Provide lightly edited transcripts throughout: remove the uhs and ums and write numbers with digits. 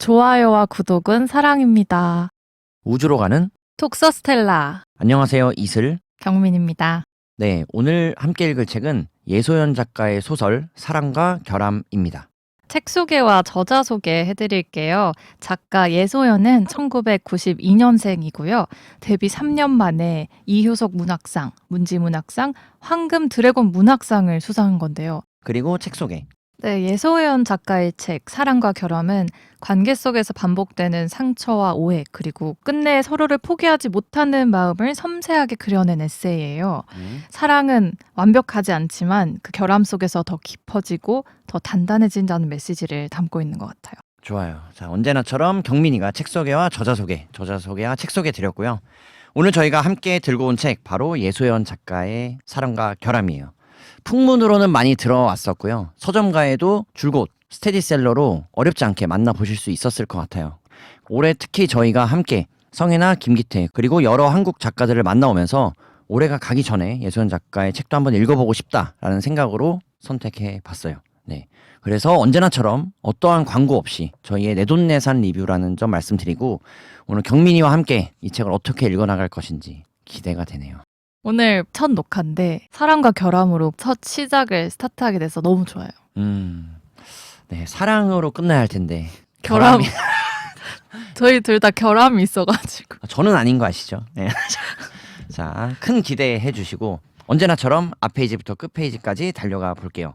좋아요와 구독은 사랑입니다. 우주로 가는 톡서 스텔라 안녕하세요, 이슬. 경민입니다. 네, 오늘 함께 읽을 책은 예소연 작가의 소설 사랑과 결함입니다. 책 소개와 저자 소개 해드릴게요. 작가 예소연은 1992년생이고요. 데뷔 3년 만에 이효석 문학상, 문지문학상, 황금 드래곤 문학상을 수상한 건데요. 그리고 책 소개. 네, 예소연 작가의 책 사랑과 결함은 관계 속에서 반복되는 상처와 오해, 그리고 끝내 서로를 포기하지 못하는 마음을 섬세하게 그려낸 에세이예요. 사랑은 완벽하지 않지만 그 결함 속에서 더 깊어지고 더 단단해진다는 메시지를 담고 있는 것 같아요. 좋아요. 자, 언제나처럼 경민이가 책 소개와 저자 소개와 책 소개 드렸고요. 오늘 저희가 함께 들고 온 책 바로 예소연 작가의 사랑과 결함이에요. 풍문으로는 많이 들어왔었고요. 서점가에도 줄곧 스테디셀러로 어렵지 않게 만나보실 수 있었을 것 같아요. 올해 특히 저희가 함께 성혜나 김기태 그리고 여러 한국 작가들을 만나오면서 올해가 가기 전에 예소연 작가의 책도 한번 읽어보고 싶다라는 생각으로 선택해봤어요. 네, 그래서 언제나처럼 어떠한 광고 없이 저희의 내돈내산 리뷰라는 점 말씀드리고 오늘 경민이와 함께 이 책을 어떻게 읽어나갈 것인지 기대가 되네요. 오늘 첫 녹화인데 사랑과 결함으로 첫 시작을 스타트하게 돼서 너무 좋아요. 네, 사랑으로 끝나야 할 텐데 결함. 결함이 저희 둘 다 결함이 있어가지고. 저는 아닌 거 아시죠? 네. 자, 큰 기대해 주시고 언제나처럼 앞 페이지부터 끝 페이지까지 달려가 볼게요.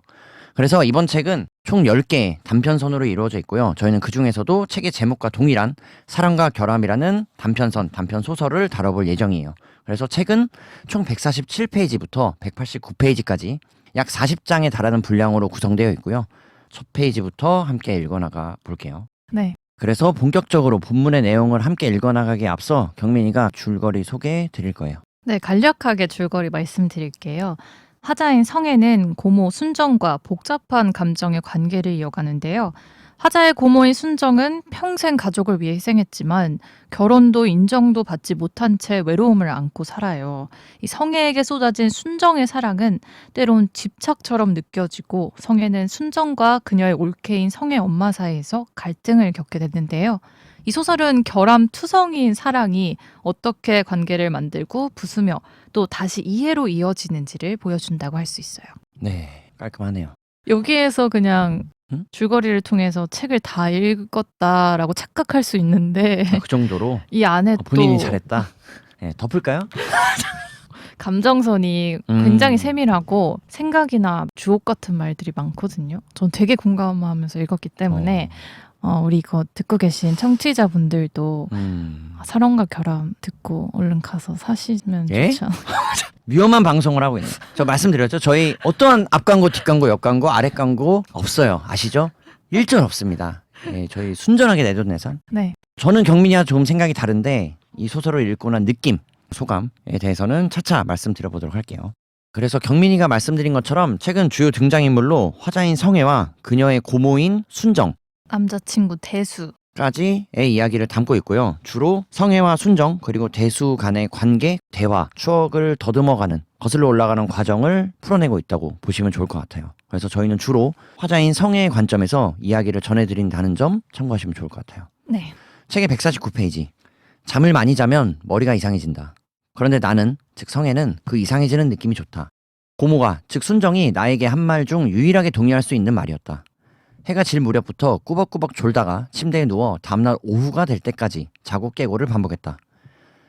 그래서 이번 책은 총 10개의 단편선으로 이루어져 있고요. 저희는 그 중에서도 책의 제목과 동일한 사랑과 결함이라는 단편 소설을 다뤄볼 예정이에요. 그래서 책은 총 147페이지부터 189페이지까지 약 40장에 달하는 분량으로 구성되어 있고요. 첫 페이지부터 함께 읽어나가 볼게요. 네. 그래서 본격적으로 본문의 내용을 함께 읽어나가기에 앞서 경민이가 줄거리 소개해 드릴 거예요. 네, 간략하게 줄거리 말씀드릴게요. 화자인 성애는 고모 순정과 복잡한 감정의 관계를 이어가는데요. 화자의 고모인 순정은 평생 가족을 위해 희생했지만 결혼도 인정도 받지 못한 채 외로움을 안고 살아요. 이 성애에게 쏟아진 순정의 사랑은 때론 집착처럼 느껴지고 성애는 순정과 그녀의 올케인 성애 엄마 사이에서 갈등을 겪게 됐는데요. 이 소설은 결함 투성이인 사랑이 어떻게 관계를 만들고 부수며 또 다시 이해로 이어지는지를 보여준다고 할 수 있어요. 네, 깔끔하네요. 여기에서 그냥 응? 줄거리를 통해서 책을 다 읽었다라고 착각할 수 있는데 그 정도로 이 안에 본인이 또 잘했다. 네, 덮을까요? 감정선이 굉장히 세밀하고 생각이나 주옥 같은 말들이 많거든요. 전 되게 공감하면서 읽었기 때문에 우리 이거 듣고 계신 청취자분들도 사랑과 결함 듣고 얼른 가서 사시면 예? 좋지 않아요? 위험한 방송을 하고 있네요. 저 말씀드렸죠. 저희 어떠한 앞광고, 뒷광고, 옆광고, 아랫광고 없어요. 아시죠? 일절 없습니다. 예, 저희 순전하게 내돈내산. 네. 저는 경민이와 조금 생각이 다른데 이 소설을 읽고 난 느낌, 소감에 대해서는 차차 말씀드려보도록 할게요. 그래서 경민이가 말씀드린 것처럼 책은 주요 등장인물로 화자인 성애와 그녀의 고모인 순정 남자친구 대수. 까지의 이야기를 담고 있고요. 주로 성애와 순정 그리고 대수 간의 관계, 대화, 추억을 더듬어가는 거슬러 올라가는 과정을 풀어내고 있다고 보시면 좋을 것 같아요. 그래서 저희는 주로 화자인 성애의 관점에서 이야기를 전해드린다는 점 참고하시면 좋을 것 같아요. 네. 책의 149페이지. 잠을 많이 자면 머리가 이상해진다. 그런데 나는, 즉 성애는 그 이상해지는 느낌이 좋다. 고모가, 즉 순정이 나에게 한 말 중 유일하게 동의할 수 있는 말이었다. 해가 질 무렵부터 꾸벅꾸벅 졸다가 침대에 누워 다음날 오후가 될 때까지 자고 깨고를 반복했다.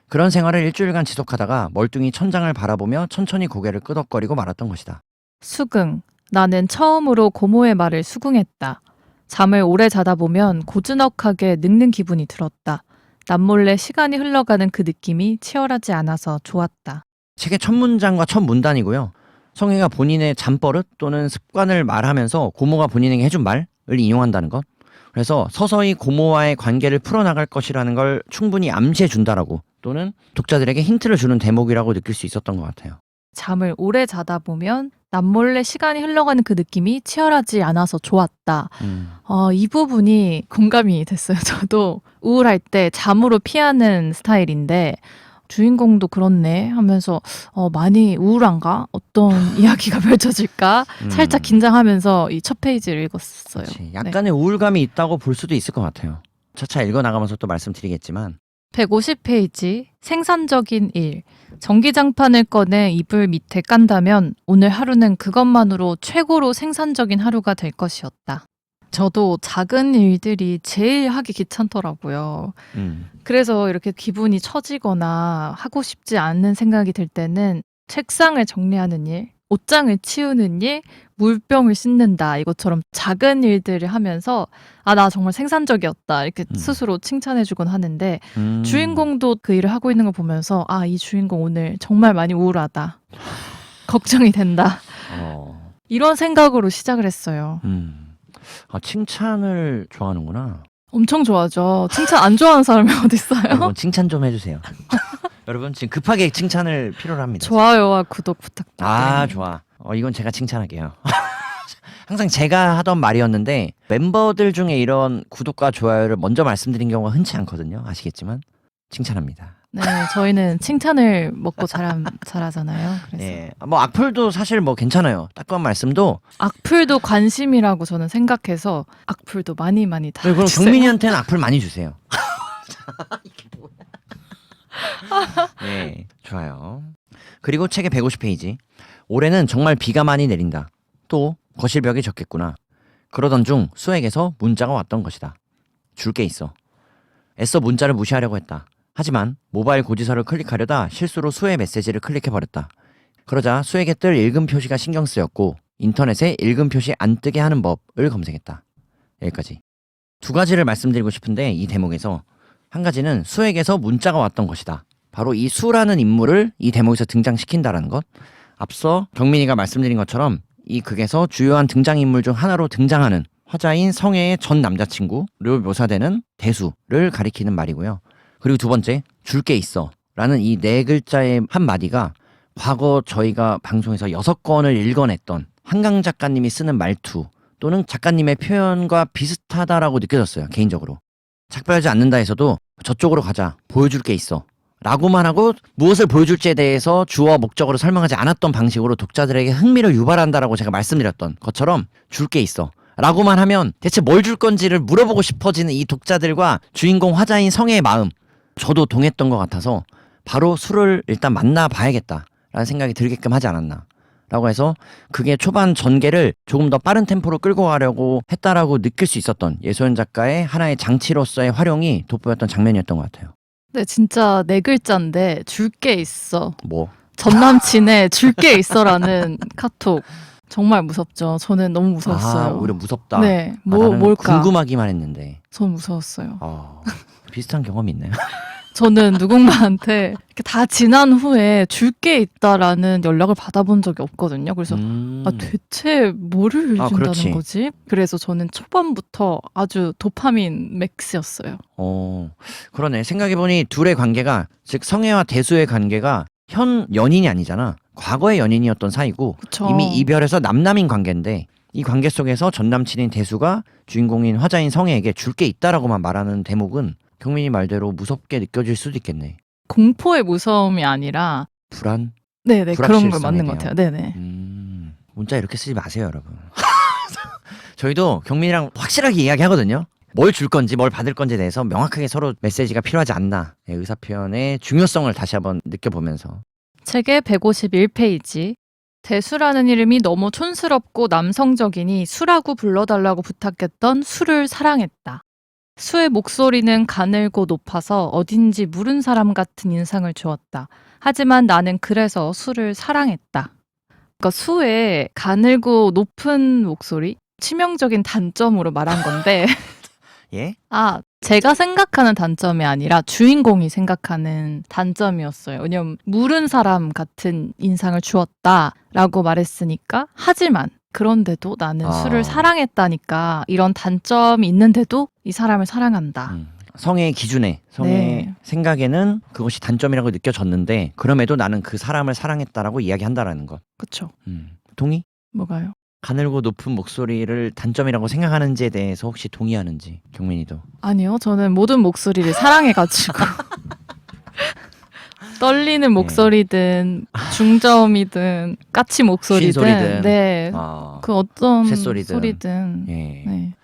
그런 생활을 일주일간 지속하다가 멀뚱히 천장을 바라보며 천천히 고개를 끄덕거리고 말았던 것이다. 수긍. 나는 처음으로 고모의 말을 수긍했다. 잠을 오래 자다 보면 고즈넉하게 늙는 기분이 들었다. 남몰래 시간이 흘러가는 그 느낌이 치열하지 않아서 좋았다. 책의 첫 문장과 첫 문단이고요. 성애가 본인의 잠버릇 또는 습관을 말하면서 고모가 본인에게 해준 말을 인용한다는 것. 그래서 서서히 고모와의 관계를 풀어나갈 것이라는 걸 충분히 암시해 준다라고 또는 독자들에게 힌트를 주는 대목이라고 느낄 수 있었던 것 같아요. 잠을 오래 자다 보면 남몰래 시간이 흘러가는 그 느낌이 치열하지 않아서 좋았다. 이 부분이 공감이 됐어요. 저도 우울할 때 잠으로 피하는 스타일인데 주인공도 그렇네 하면서 많이 우울한가? 어떤 이야기가 펼쳐질까? 살짝 긴장하면서 이 첫 페이지를 읽었어요. 그치. 약간의 우울감이 있다고 볼 수도 있을 것 같아요. 차차 읽어나가면서 또 말씀드리겠지만 150페이지 생산적인 일. 전기장판을 꺼내 이불 밑에 깐다면 오늘 하루는 그것만으로 최고로 생산적인 하루가 될 것이었다. 저도 작은 일들이 제일 하기 귀찮더라고요. 그래서 이렇게 기분이 처지거나 하고 싶지 않은 생각이 들 때는 책상을 정리하는 일, 옷장을 치우는 일, 물병을 씻는다 이것처럼 작은 일들을 하면서 아, 나 정말 생산적이었다 이렇게 스스로 칭찬해주곤 하는데 주인공도 그 일을 하고 있는 걸 보면서 아, 이 주인공 오늘 정말 많이 우울하다. 걱정이 된다. 이런 생각으로 시작을 했어요. 아, 칭찬을 좋아하는구나. 엄청 좋아하죠. 칭찬 안 좋아하는 사람이 어딨어요? 여러분 칭찬 좀 해주세요. 여러분 지금 급하게 칭찬을 필요로 합니다. 좋아요와 구독 부탁드립니다. 아, 좋아. 이건 제가 칭찬할게요. 항상 제가 하던 말이었는데 멤버들 중에 이런 구독과 좋아요를 먼저 말씀드린 경우가 흔치 않거든요. 아시겠지만 칭찬합니다. 네, 저희는 칭찬을 먹고 잘하잖아요. 그래서 네, 뭐 악플도 사실 뭐 괜찮아요. 따끔한 말씀도. 악플도 관심이라고 저는 생각해서 악플도 많이 네, 그럼 달아주세요. 경민이한테는 악플 많이 주세요. 이게 뭐야? 네, 좋아요. 그리고 책의 150페이지. 올해는 정말 비가 많이 내린다. 또 거실 벽이 젖겠구나. 그러던 중 수액에서 문자가 왔던 것이다. 줄 게 있어. 애써 문자를 무시하려고 했다. 하지만 모바일 고지서를 클릭하려다 실수로 수의 메시지를 클릭해버렸다. 그러자 수액에 뜰 읽음 표시가 신경 쓰였고 인터넷에 읽음 표시 안 뜨게 하는 법을 검색했다. 여기까지. 두 가지를 말씀드리고 싶은데 이 대목에서 한 가지는 수액에서 문자가 왔던 것이다. 바로 이 수라는 인물을 이 대목에서 등장시킨다라는 것. 앞서 경민이가 말씀드린 것처럼 이 극에서 주요한 등장인물 중 하나로 등장하는 화자인 성혜의 전 남자친구로 묘사되는 대수를 가리키는 말이고요. 그리고 두 번째, 줄 게 있어 라는 이 네 글자의 한마디가 과거 저희가 방송에서 6건을 읽어냈던 한강 작가님이 쓰는 말투 또는 작가님의 표현과 비슷하다라고 느껴졌어요. 개인적으로. 작별하지 않는다에서도 저쪽으로 가자, 보여줄 게 있어 라고만 하고 무엇을 보여줄지에 대해서 주어 목적으로 설명하지 않았던 방식으로 독자들에게 흥미를 유발한다라고 제가 말씀드렸던 것처럼 줄 게 있어 라고만 하면 대체 뭘 줄 건지를 물어보고 싶어지는 이 독자들과 주인공 화자인 성혜의 마음, 저도 동했던 것 같아서 바로 술을 일단 만나봐야겠다 라는 생각이 들게끔 하지 않았나 라고 해서 그게 초반 전개를 조금 더 빠른 템포로 끌고 가려고 했다라고 느낄 수 있었던 예소연 작가의 하나의 장치로서의 활용이 돋보였던 장면이었던 것 같아요. 네, 진짜 네 글자인데 줄 게 있어. 뭐? 전 남친의 줄 게 있어라는 카톡. 정말 무섭죠. 저는 너무 무서웠어요. 아, 오히려 무섭다. 네, 나는 뭘까? 궁금하기만 했는데. 전 무서웠어요. 비슷한 경험이 있나요? 저는 누군가한테 이렇게 다 지난 후에 줄 게 있다라는 연락을 받아본 적이 없거든요. 그래서 아, 대체 뭐를 준다는 그렇지. 거지? 그래서 저는 초반부터 아주 도파민 맥스였어요. 그러네. 생각해보니 둘의 관계가, 즉 성혜와 대수의 관계가 현 연인이 아니잖아. 과거의 연인이었던 사이고 그쵸. 이미 이별해서 남남인 관계인데 이 관계 속에서 전 남친인 대수가 주인공인 화자인 성혜에게 줄 게 있다라고만 말하는 대목은 경민이 말대로 무섭게 느껴질 수도 있겠네. 공포의 무서움이 아니라 불안? 네네 그런 걸 불확실성에 맞는 것 대한. 같아요. 네네. 문자 이렇게 쓰지 마세요, 여러분. 저희도 경민이랑 확실하게 이야기하거든요. 뭘 줄 건지 뭘 받을 건지에 대해서 명확하게 서로 메시지가 필요하지 않나. 의사표현의 중요성을 다시 한번 느껴보면서. 책의 151페이지. 대수라는 이름이 너무 촌스럽고 남성적이니 수라고 불러달라고 부탁했던 수를 사랑했다. 수의 목소리는 가늘고 높아서 어딘지 물은 사람 같은 인상을 주었다. 하지만 나는 그래서 수를 사랑했다. 그러니까 수의 가늘고 높은 목소리? 치명적인 단점으로 말한 건데 예? 아, 제가 생각하는 단점이 아니라 주인공이 생각하는 단점이었어요. 왜냐면 물은 사람 같은 인상을 주었다라고 말했으니까 하지만 그런데도 나는 수를 사랑했다니까 이런 단점이 있는데도 이 사람을 사랑한다. 성의 기준에, 성의 네. 생각에는 그것이 단점이라고 느껴졌는데 그럼에도 나는 그 사람을 사랑했다라고 이야기한다라는 것. 그쵸. 동의? 뭐가요? 가늘고 높은 목소리를 단점이라고 생각하는지에 대해서 혹시 동의하는지 경민이도. 아니요. 저는 모든 목소리를 사랑해가지고 떨리는 목소리든 중저음이든 까치 목소리든 쉰 소리든. 네. 그 어떤 새소리든. 소리든 예. 네.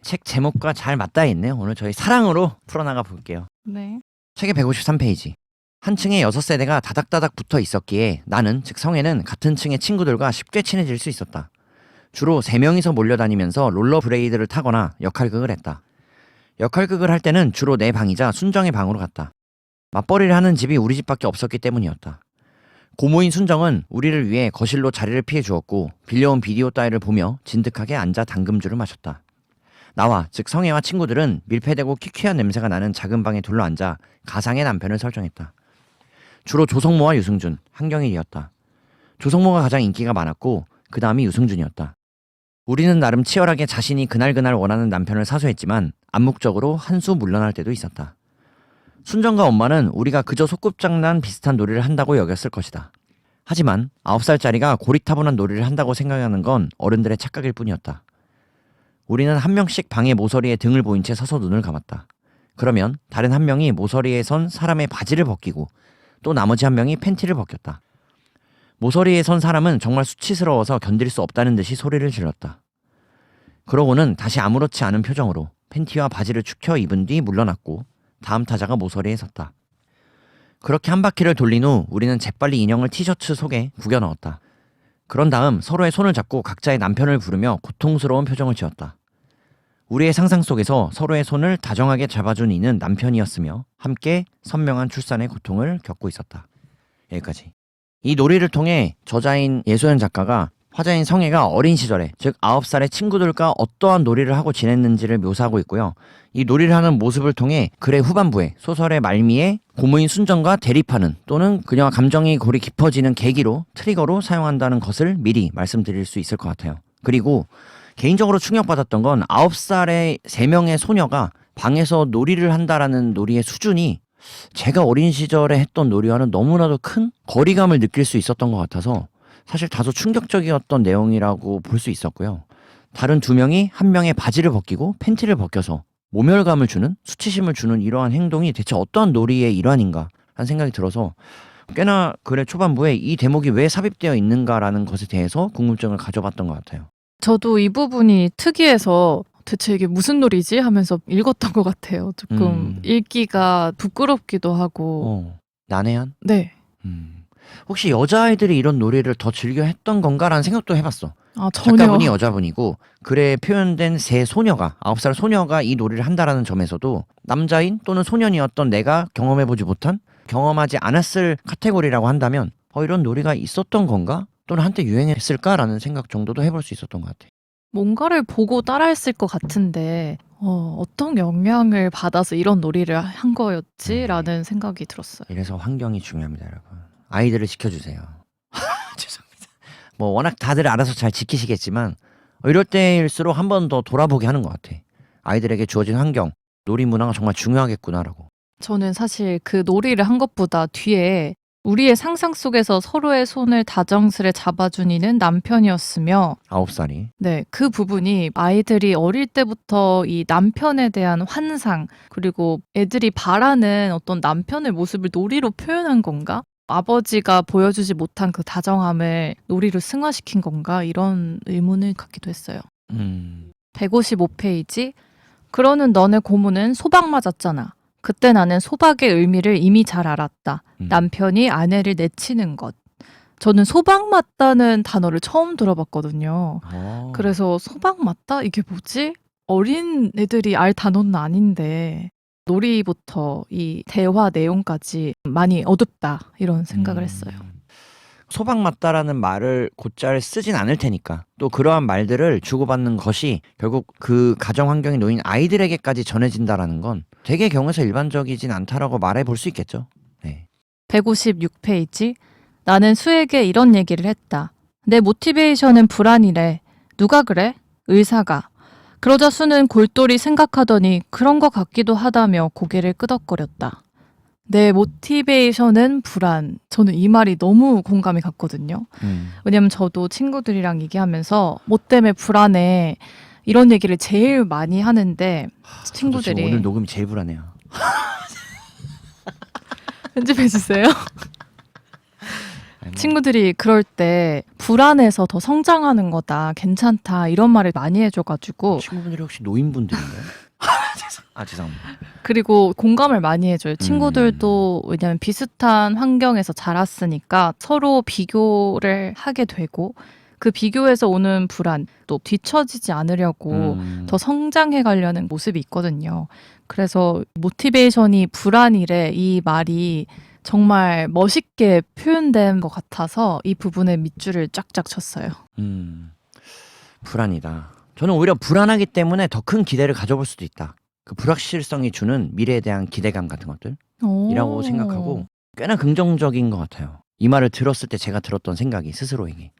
책 제목과 잘 맞닿아 있네요. 오늘 저희 사랑으로 풀어나가 볼게요. 네. 책의 153페이지. 한 층에 6세대가 다닥다닥 붙어 있었기에 나는, 즉 성애는 같은 층의 친구들과 쉽게 친해질 수 있었다. 주로 3명이서 몰려다니면서 롤러브레이드를 타거나 역할극을 했다. 역할극을 할 때는 주로 내 방이자 순정의 방으로 갔다. 맞벌이를 하는 집이 우리 집밖에 없었기 때문이었다. 고모인 순정은 우리를 위해 거실로 자리를 피해 주었고 빌려온 비디오 따위를 보며 진득하게 앉아 당금주를 마셨다. 나와, 즉 성애와 친구들은 밀폐되고 퀴퀴한 냄새가 나는 작은 방에 둘러앉아 가상의 남편을 설정했다. 주로 조성모와 유승준, 한경일이었다. 조성모가 가장 인기가 많았고 그 다음이 유승준이었다. 우리는 나름 치열하게 자신이 그날그날 원하는 남편을 사수했지만 암묵적으로 한 수 물러날 때도 있었다. 순정과 엄마는 우리가 그저 소꿉장난 비슷한 놀이를 한다고 여겼을 것이다. 하지만 9살짜리가 고리타분한 놀이를 한다고 생각하는 건 어른들의 착각일 뿐이었다. 우리는 한 명씩 방의 모서리에 등을 보인 채 서서 눈을 감았다. 그러면 다른 한 명이 모서리에 선 사람의 바지를 벗기고 또 나머지 한 명이 팬티를 벗겼다. 모서리에 선 사람은 정말 수치스러워서 견딜 수 없다는 듯이 소리를 질렀다. 그러고는 다시 아무렇지 않은 표정으로 팬티와 바지를 축혀 입은 뒤 물러났고 다음 타자가 모서리에 섰다. 그렇게 한 바퀴를 돌린 후 우리는 재빨리 인형을 티셔츠 속에 구겨 넣었다. 그런 다음 서로의 손을 잡고 각자의 남편을 부르며 고통스러운 표정을 지었다. 우리의 상상 속에서 서로의 손을 다정하게 잡아준 이는 남편이었으며 함께 선명한 출산의 고통을 겪고 있었다. 여기까지. 이 놀이를 통해 저자인 예소연 작가가 화자인 성애가 어린 시절에, 즉 9살의 친구들과 어떠한 놀이를 하고 지냈는지를 묘사하고 있고요. 이 놀이를 하는 모습을 통해 글의 후반부에, 소설의 말미에 고모인 순정과 대립하는 또는 그녀와 감정이 골이 깊어지는 계기로, 트리거로 사용한다는 것을 미리 말씀드릴 수 있을 것 같아요. 그리고 개인적으로 충격받았던 건 9살의 3명의 소녀가 방에서 놀이를 한다라는 놀이의 수준이 제가 어린 시절에 했던 놀이와는 너무나도 큰 거리감을 느낄 수 있었던 것 같아서 사실 다소 충격적이었던 내용이라고 볼 수 있었고요. 다른 2명이 한 명의 바지를 벗기고 팬티를 벗겨서 모멸감을 주는, 수치심을 주는 이러한 행동이 대체 어떠한 놀이의 일환인가 하는 생각이 들어서 꽤나 글의 초반부에 이 대목이 왜 삽입되어 있는가라는 것에 대해서 궁금증을 가져봤던 것 같아요. 저도 이 부분이 특이해서 대체 이게 무슨 놀이지 하면서 읽었던 것 같아요. 조금 읽기가 부끄럽기도 하고. 난해한? 네. 혹시 여자아이들이 이런 놀이를 더 즐겨 했던 건가라는 생각도 해봤어. 아, 전혀. 작가분이 여자분이고 글에 표현된 3소녀가 9살 소녀가 이 놀이를 한다라는 점에서도 남자인 또는 소년이었던 내가 경험해보지 못한, 경험하지 않았을 카테고리라고 한다면 이런 놀이가 있었던 건가? 또는 한때 유행했을까라는 생각 정도도 해볼 수 있었던 것 같아. 뭔가를 보고 따라했을 것 같은데 어떤 영향을 받아서 이런 놀이를 한 거였지라는 생각이 들었어요. 이래서 환경이 중요합니다, 여러분. 아이들을 지켜주세요. 죄송합니다. 뭐 워낙 다들 알아서 잘 지키시겠지만 이럴 때일수록 한 번 더 돌아보게 하는 것 같아. 아이들에게 주어진 환경, 놀이 문화가 정말 중요하겠구나라고. 저는 사실 그 놀이를 한 것보다 뒤에 우리의 상상 속에서 서로의 손을 다정스레 잡아준 이는 남편이었으며 9살이. 네, 그 부분이 아이들이 어릴 때부터 이 남편에 대한 환상, 그리고 애들이 바라는 어떤 남편의 모습을 놀이로 표현한 건가? 아버지가 보여주지 못한 그 다정함을 놀이로 승화시킨 건가? 이런 의문을 갖기도 했어요. 155페이지. 그러는 너네 고모는 소박 맞았잖아. 그때 나는 소박의 의미를 이미 잘 알았다. 남편이 아내를 내치는 것. 저는 소박 맞다는 단어를 처음 들어봤거든요. 그래서 소박 맞다? 이게 뭐지? 어린 애들이 알 단어는 아닌데 놀이부터 이 대화 내용까지 많이 어둡다 이런 생각을 했어요. 소박 맞다라는 말을 곧잘 쓰진 않을 테니까 또 그러한 말들을 주고받는 것이 결국 그 가정 환경에 놓인 아이들에게까지 전해진다라는 건 대개 경우에서 일반적이진 않다라고 말해 볼 수 있겠죠. 네. 156페이지. 나는 수에게 이런 얘기를 했다. 내 모티베이션은 불안이래. 누가 그래? 의사가. 그러자 수는 골똘히 생각하더니 그런 것 같기도 하다며 고개를 끄덕거렸다. 내 모티베이션은 불안. 저는 이 말이 너무 공감이 갔거든요. 왜냐면 저도 친구들이랑 얘기하면서 뭐 때문에 불안해 이런 얘기를 제일 많이 하는데 친구들이 오늘 녹음이 제일 불안해요. 편집해 주세요. 친구들이 그럴 때 불안해서 더 성장하는 거다, 괜찮다 이런 말을 많이 해줘가지고 친구분들이 혹시 노인분들인가요? 죄송합니다. 그리고 공감을 많이 해줘요. 친구들도 왜냐면 비슷한 환경에서 자랐으니까 서로 비교를 하게 되고 그 비교에서 오는 불안, 또 뒤처지지 않으려고 더 성장해 가려는 모습이 있거든요. 그래서 모티베이션이 불안이래, 이 말이 정말 멋있게 표현된 것 같아서 이 부분에 밑줄을 쫙쫙 쳤어요. 불안이다. 저는 오히려 불안하기 때문에 더 큰 기대를 가져볼 수도 있다. 그 불확실성이 주는 미래에 대한 기대감 같은 것들이라고 생각하고 꽤나 긍정적인 것 같아요. 이 말을 들었을 때 제가 들었던 생각이 스스로에게.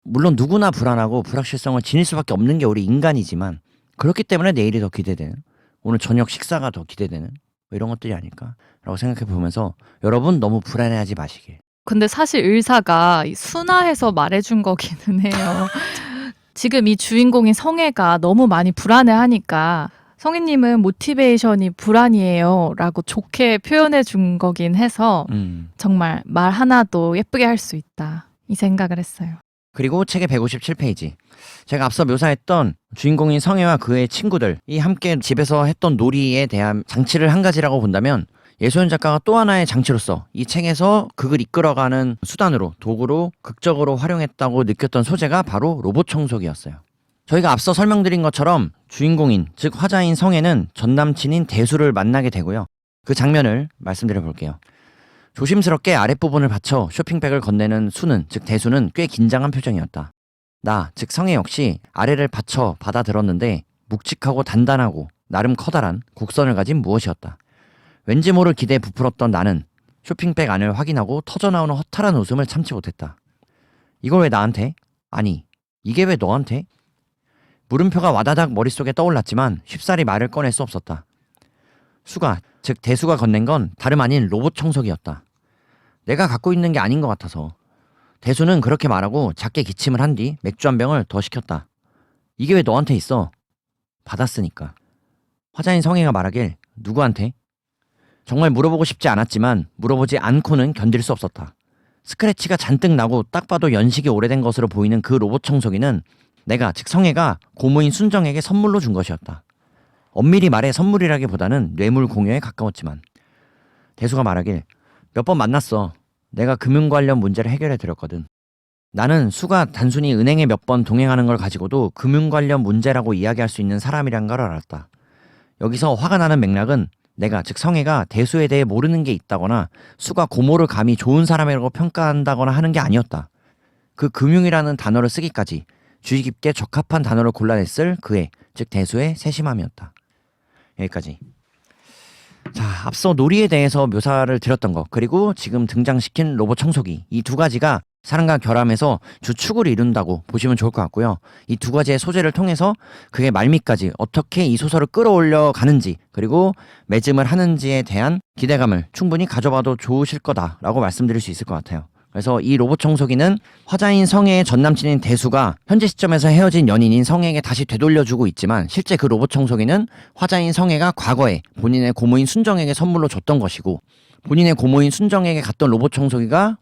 물론 누구나 불안하고 불확실성을 지닐 수밖에 없는 게 우리 인간이지만 그렇기 때문에 내일이 더 기대되는, 오늘 저녁 식사가 더 기대되는 뭐 이런 것들이 아닐까라고 생각해 보면서 여러분 너무 불안해하지 마시길. 근데 사실 의사가 순화해서 말해준 거기는 해요. 지금 이 주인공인 성애가 너무 많이 불안해하니까 성애님은 모티베이션이 불안이에요 라고 좋게 표현해 준 거긴 해서 정말 말 하나도 예쁘게 할 수 있다, 이 생각을 했어요. 그리고 책의 157페이지, 제가 앞서 묘사했던 주인공인 성애와 그의 친구들이 함께 집에서 했던 놀이에 대한 장치를 한 가지라고 본다면 예소연 작가가 또 하나의 장치로서 이 책에서 극을 이끌어가는 수단으로, 도구로 극적으로 활용했다고 느꼈던 소재가 바로 로봇 청소기였어요. 저희가 앞서 설명드린 것처럼 주인공인, 즉 화자인 성애는 전남친인 대수를 만나게 되고요. 그 장면을 말씀드려 볼게요. 조심스럽게 아랫부분을 받쳐 쇼핑백을 건네는 수는, 즉 대수는 꽤 긴장한 표정이었다. 나, 즉 성애 역시 아래를 받쳐 받아들었는데 묵직하고 단단하고 나름 커다란 곡선을 가진 무엇이었다. 왠지 모를 기대에 부풀었던 나는 쇼핑백 안을 확인하고 터져나오는 허탈한 웃음을 참지 못했다. 이걸 왜 나한테? 아니, 이게 왜 너한테? 물음표가 와다닥 머릿속에 떠올랐지만 쉽사리 말을 꺼낼 수 없었다. 수가, 즉 대수가 건넨 건 다름 아닌 로봇 청소기였다. 내가 갖고 있는 게 아닌 것 같아서. 대수는 그렇게 말하고 작게 기침을 한 뒤 맥주 한 병을 더 시켰다. 이게 왜 너한테 있어? 받았으니까. 화자인 성애가 말하길, 누구한테? 정말 물어보고 싶지 않았지만 물어보지 않고는 견딜 수 없었다. 스크래치가 잔뜩 나고 딱 봐도 연식이 오래된 것으로 보이는 그 로봇 청소기는 내가, 즉 성애가 고모인 순정에게 선물로 준 것이었다. 엄밀히 말해 선물이라기보다는 뇌물 공여에 가까웠지만. 대수가 말하길, 몇 번 만났어. 내가 금융 관련 문제를 해결해 드렸거든. 나는 수가 단순히 은행에 몇 번 동행하는 걸 가지고도 금융 관련 문제라고 이야기할 수 있는 사람이란 걸 알았다. 여기서 화가 나는 맥락은 내가, 즉 성애가 대수에 대해 모르는 게 있다거나 수가 고모를 감히 좋은 사람이라고 평가한다거나 하는 게 아니었다. 그 금융이라는 단어를 쓰기까지 주의 깊게 적합한 단어를 골라냈을 그의, 즉 대수의 세심함이었다. 여기까지. 자, 앞서 놀이에 대해서 묘사를 드렸던 것, 그리고 지금 등장시킨 로봇 청소기, 이 두 가지가 사랑과 결함에서 주축을 이룬다고 보시면 좋을 것 같고요. 이 두 가지의 소재를 통해서 그의 말미까지 어떻게 이 소설을 끌어올려 가는지, 그리고 매짐을 하는지에 대한 기대감을 충분히 가져봐도 좋으실 거다라고 말씀드릴 수 있을 것 같아요. 그래서 이 로봇 청소기는 화자인 성애의 전남친인 대수가 현재 시점에서 헤어진 연인인 성애에게 다시 되돌려주고 있지만, 실제 그 로봇 청소기는 화자인 성애가 과거에 본인의 고모인 순정에게 선물로 줬던 것이고, 본인의 고모인 순정에게 갔던 로봇 청소기가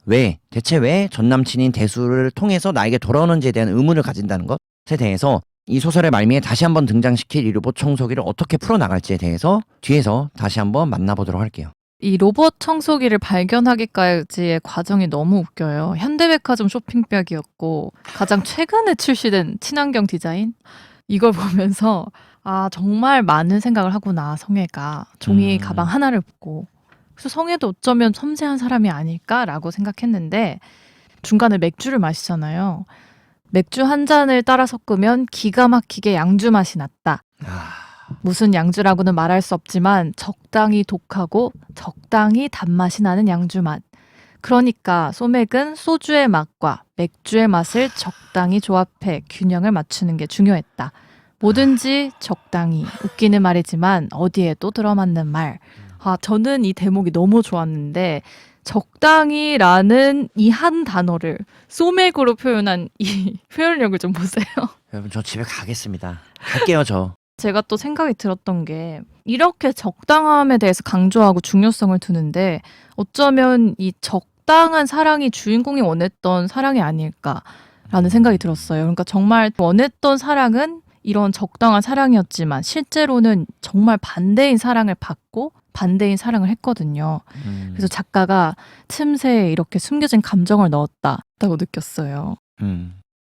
대체 왜 전남친인 대수를 통해서 나에게 돌아오는지에 대한 의문을 가진다는 것에 대해서 이 소설의 말미에 다시 한번 등장시킬 이 로봇 청소기를 어떻게 풀어나갈지에 대해서 뒤에서 다시 한번 만나보도록 할게요. 이 로봇 청소기를 발견하기까지의 과정이 너무 웃겨요. 현대백화점 쇼핑백이었고 가장 최근에 출시된 친환경 디자인, 이걸 보면서 아, 정말 많은 생각을 하구나 성애가. 종이 가방 하나를 보고. 그래서 성애도 어쩌면 섬세한 사람이 아닐까라고 생각했는데, 중간에 맥주를 마시잖아요. 맥주 한 잔을 따라 섞으면 기가 막히게 양주 맛이 났다. 무슨 양주라고는 말할 수 없지만 적당히 독하고 적당히 단맛이 나는 양주 맛. 그러니까 소맥은 소주의 맛과 맥주의 맛을 적당히 조합해 균형을 맞추는 게 중요했다. 뭐든지 적당히. 웃기는 말이지만 어디에도 들어맞는 말. 아, 저는 이 대목이 너무 좋았는데, 적당히라는 이 한 단어를 소맥으로 표현한 이 표현력을 좀 보세요. 여러분, 저 집에 가겠습니다. 갈게요, 저. 제가 또 생각이 들었던 게, 이렇게 적당함에 대해서 강조하고 중요성을 두는데 어쩌면 이 적당한 사랑이 주인공이 원했던 사랑이 아닐까라는 생각이 들었어요. 그러니까 정말 원했던 사랑은 이런 적당한 사랑이었지만 실제로는 정말 반대인 사랑을 받고 반대인 사랑을 했거든요. 그래서 작가가 틈새에 이렇게 숨겨진 감정을 넣었다고 느꼈어요.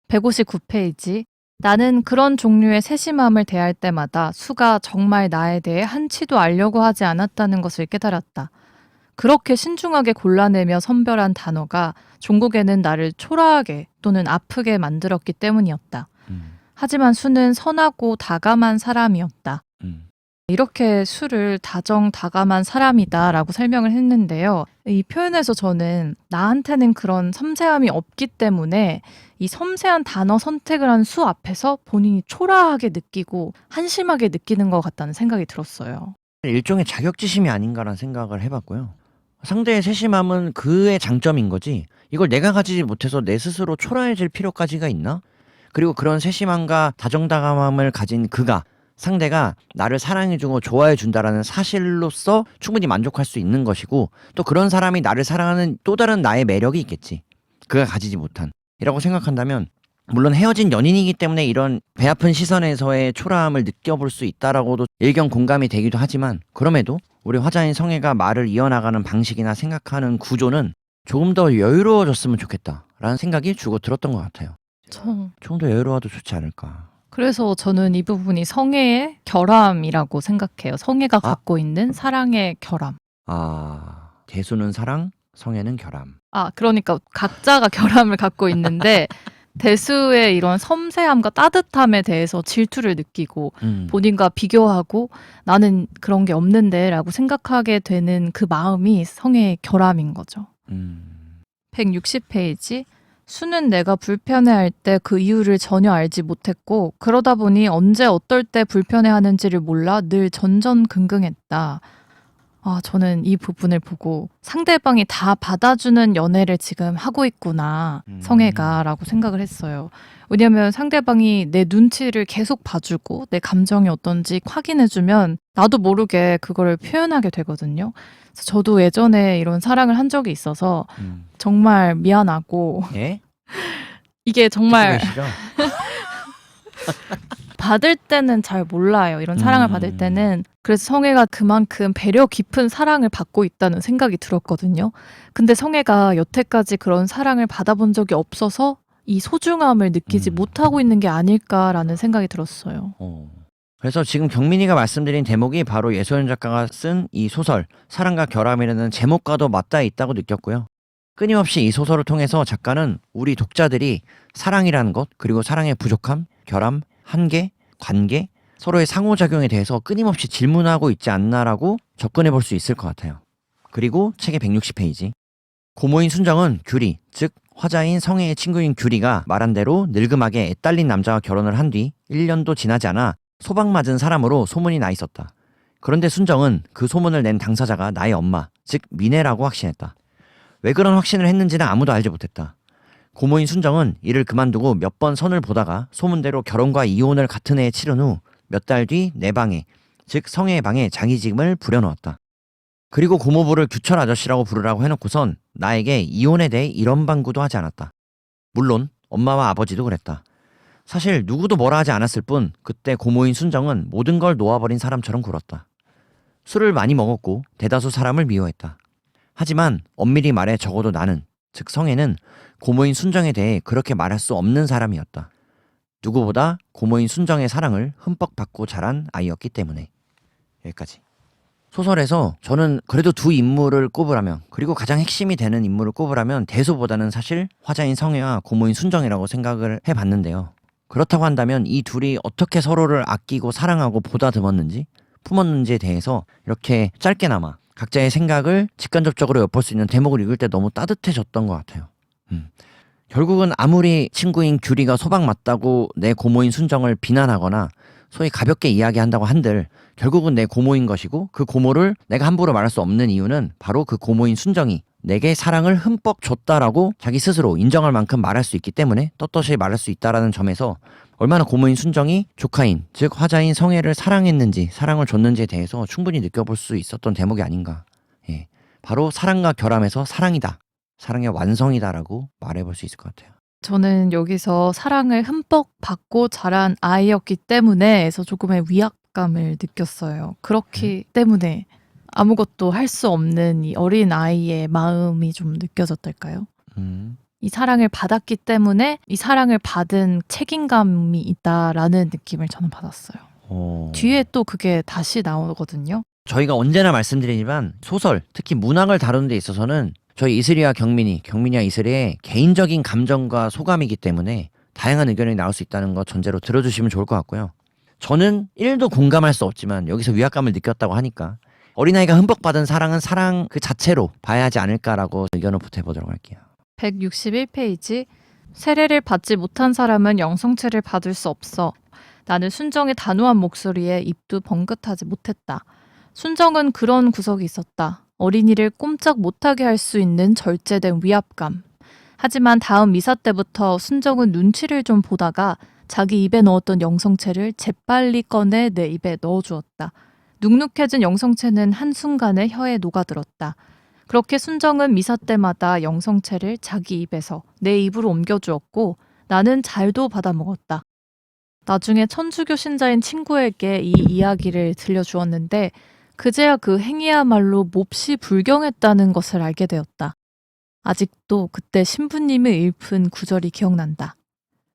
159페이지. 나는 그런 종류의 세심함을 대할 때마다 수가 정말 나에 대해 한치도 알려고 하지 않았다는 것을 깨달았다. 그렇게 신중하게 골라내며 선별한 단어가 종국에는 나를 초라하게 또는 아프게 만들었기 때문이었다. 하지만 수는 선하고 다감한 사람이었다. 이렇게 수를 다정다감한 사람이다라고 설명을 했는데요. 이 표현에서 저는 나한테는 그런 섬세함이 없기 때문에 이 섬세한 단어 선택을 한 수 앞에서 본인이 초라하게 느끼고 한심하게 느끼는 것 같다는 생각이 들었어요. 일종의 자격지심이 아닌가라는 생각을 해봤고요. 상대의 세심함은 그의 장점인 거지 이걸 내가 가지지 못해서 내 스스로 초라해질 필요까지가 있나? 그리고 그런 세심함과 다정다감함을 가진 그가 상대가 나를 사랑해주고 좋아해준다라는 사실로서 충분히 만족할 수 있는 것이고 또 그런 사람이 나를 사랑하는 또 다른 나의 매력이 있겠지. 그가 가지지 못한 이라고 생각한다면 물론 헤어진 연인이기 때문에 이런 배 아픈 시선에서의 초라함을 느껴볼 수 있다라고도 일견 공감이 되기도 하지만 그럼에도 우리 화자인 성애가 말을 이어나가는 방식이나 생각하는 구조는 조금 더 여유로워졌으면 좋겠다라는 생각이 주고 들었던 것 같아요. 좀 더 여유로워도 좋지 않을까. 그래서 저는 이 부분이 성애의 결함이라고 생각해요. 성애가 갖고 있는 사랑의 결함. 대수는 사랑, 성애는 결함. 그러니까 각자가 결함을 갖고 있는데 대수의 이런 섬세함과 따뜻함에 대해서 질투를 느끼고 본인과 비교하고 나는 그런 게 없는데 라고 생각하게 되는 그 마음이 성애의 결함인 거죠. 160페이지. 수는 내가 불편해할 때 그 이유를 전혀 알지 못했고 그러다 보니 언제 어떨 때 불편해하는지를 몰라 늘 전전긍긍했다. 저는 이 부분을 보고 상대방이 다 받아주는 연애를 지금 하고 있구나 성애가 라고 생각을 했어요. 왜냐면 상대방이 내 눈치를 계속 봐주고 내 감정이 어떤지 확인해주면 나도 모르게 그거를 표현하게 되거든요. 그래서 저도 예전에 이런 사랑을 한 적이 있어서 정말 미안하고 예? 이게 정말 듣고 계시죠? 받을 때는 잘 몰라요. 이런 사랑을 받을 때는. 그래서 성애가 그만큼 배려 깊은 사랑을 받고 있다는 생각이 들었거든요. 근데 성애가 여태까지 그런 사랑을 받아본 적이 없어서 이 소중함을 느끼지 못하고 있는 게 아닐까라는 생각이 들었어요. 그래서 지금 경민이가 말씀드린 대목이 바로 예소연 작가가 쓴 이 소설 사랑과 결함이라는 제목과도 맞닿아 있다고 느꼈고요. 끊임없이 이 소설을 통해서 작가는 우리 독자들이 사랑이라는 것 그리고 사랑의 부족함, 결함, 한계, 관계, 서로의 상호작용에 대해서 끊임없이 질문하고 있지 않나라고 접근해 볼 수 있을 것 같아요. 그리고 책의 160페이지. 고모인 순정은 규리, 즉 화자인 성애의 친구인 규리가 말한 대로 늙음하게 애딸린 남자와 결혼을 한 뒤 1년도 지나지 않아 소방맞은 사람으로 소문이 나 있었다. 그런데 순정은 그 소문을 낸 당사자가 나의 엄마, 즉 미네라고 확신했다. 왜 그런 확신을 했는지는 아무도 알지 못했다. 고모인 순정은 이를 그만두고 몇 번 선을 보다가 소문대로 결혼과 이혼을 같은 해에 치른 후 몇 달 뒤 내 방에, 즉 성애의 방에 자기 짐을 부려놓았다. 그리고 고모부를 규철 아저씨라고 부르라고 해놓고선 나에게 이혼에 대해 이런 방구도 하지 않았다. 물론 엄마와 아버지도 그랬다. 사실 누구도 뭐라 하지 않았을 뿐 그때 고모인 순정은 모든 걸 놓아버린 사람처럼 굴었다. 술을 많이 먹었고 대다수 사람을 미워했다. 하지만 엄밀히 말해 적어도 나는, 즉 성애는 고모인 순정에 대해 그렇게 말할 수 없는 사람이었다. 누구보다 고모인 순정의 사랑을 흠뻑 받고 자란 아이였기 때문에. 여기까지. 소설에서 저는 그래도 두 인물을 꼽으라면, 그리고 가장 핵심이 되는 인물을 꼽으라면 대수보다는 사실 화자인 성애와 고모인 순정이라고 생각을 해봤는데요. 그렇다고 한다면 이 둘이 어떻게 서로를 아끼고 사랑하고 보다듬었는지, 품었는지에 대해서 이렇게 짧게나마 각자의 생각을 직간접적으로 엿볼 수 있는 대목을 읽을 때 너무 따뜻해졌던 것 같아요. 결국은 아무리 친구인 규리가 소방 맞다고 내 고모인 순정을 비난하거나 소위 가볍게 이야기한다고 한들 결국은 내 고모인 것이고 그 고모를 내가 함부로 말할 수 없는 이유는 바로 그 고모인 순정이 내게 사랑을 흠뻑 줬다라고 자기 스스로 인정할 만큼 말할 수 있기 때문에 떳떳이 말할 수 있다라는 점에서 얼마나 고모인 순정이 조카인, 즉 화자인 성애를 사랑했는지 사랑을 줬는지에 대해서 충분히 느껴볼 수 있었던 대목이 아닌가. 바로 사랑과 결함에서 사랑이다 사랑의 완성이다라고 말해볼 수 있을 것 같아요. 저는 여기서 사랑을 흠뻑 받고 자란 아이였기 때문에에서 조금의 위압감을 느꼈어요. 그렇기 때문에 아무것도 할 수 없는 이 어린 아이의 마음이 좀 느껴졌달까요? 음, 이 사랑을 받았기 때문에 이 사랑을 받은 책임감이 있다라는 느낌을 저는 받았어요. 뒤에 또 그게 다시 나오거든요. 저희가 언제나 말씀드리지만 소설, 특히 문학을 다루는 데 있어서는 저희 이슬이와 경민이와 이슬이의 개인적인 감정과 소감이기 때문에 다양한 의견이 나올 수 있다는 거 전제로 들어주시면 좋을 것 같고요. 저는 1도 공감할 수 없지만 여기서 위압감을 느꼈다고 하니까 어린아이가 흠뻑 받은 사랑은 사랑 그 자체로 봐야 하지 않을까라고 의견을 보태보도록 할게요. 161페이지. 세례를 받지 못한 사람은 영성체를 받을 수 없어. 나는 순정의 단호한 목소리에 입도 번긋하지 못했다. 순정은 그런 구석이 있었다. 어린이를 꼼짝 못하게 할 수 있는 절제된 위압감. 하지만 다음 미사 때부터 순정은 눈치를 좀 보다가 자기 입에 넣었던 영성체를 재빨리 꺼내 내 입에 넣어주었다. 눅눅해진 영성체는 한순간에 혀에 녹아들었다. 그렇게 순정은 미사 때마다 영성체를 자기 입에서 내 입으로 옮겨주었고 나는 잘도 받아먹었다. 나중에 천주교 신자인 친구에게 이 이야기를 들려주었는데 그제야 그 행위야말로 몹시 불경했다는 것을 알게 되었다. 아직도 그때 신부님이 읊은 구절이 기억난다.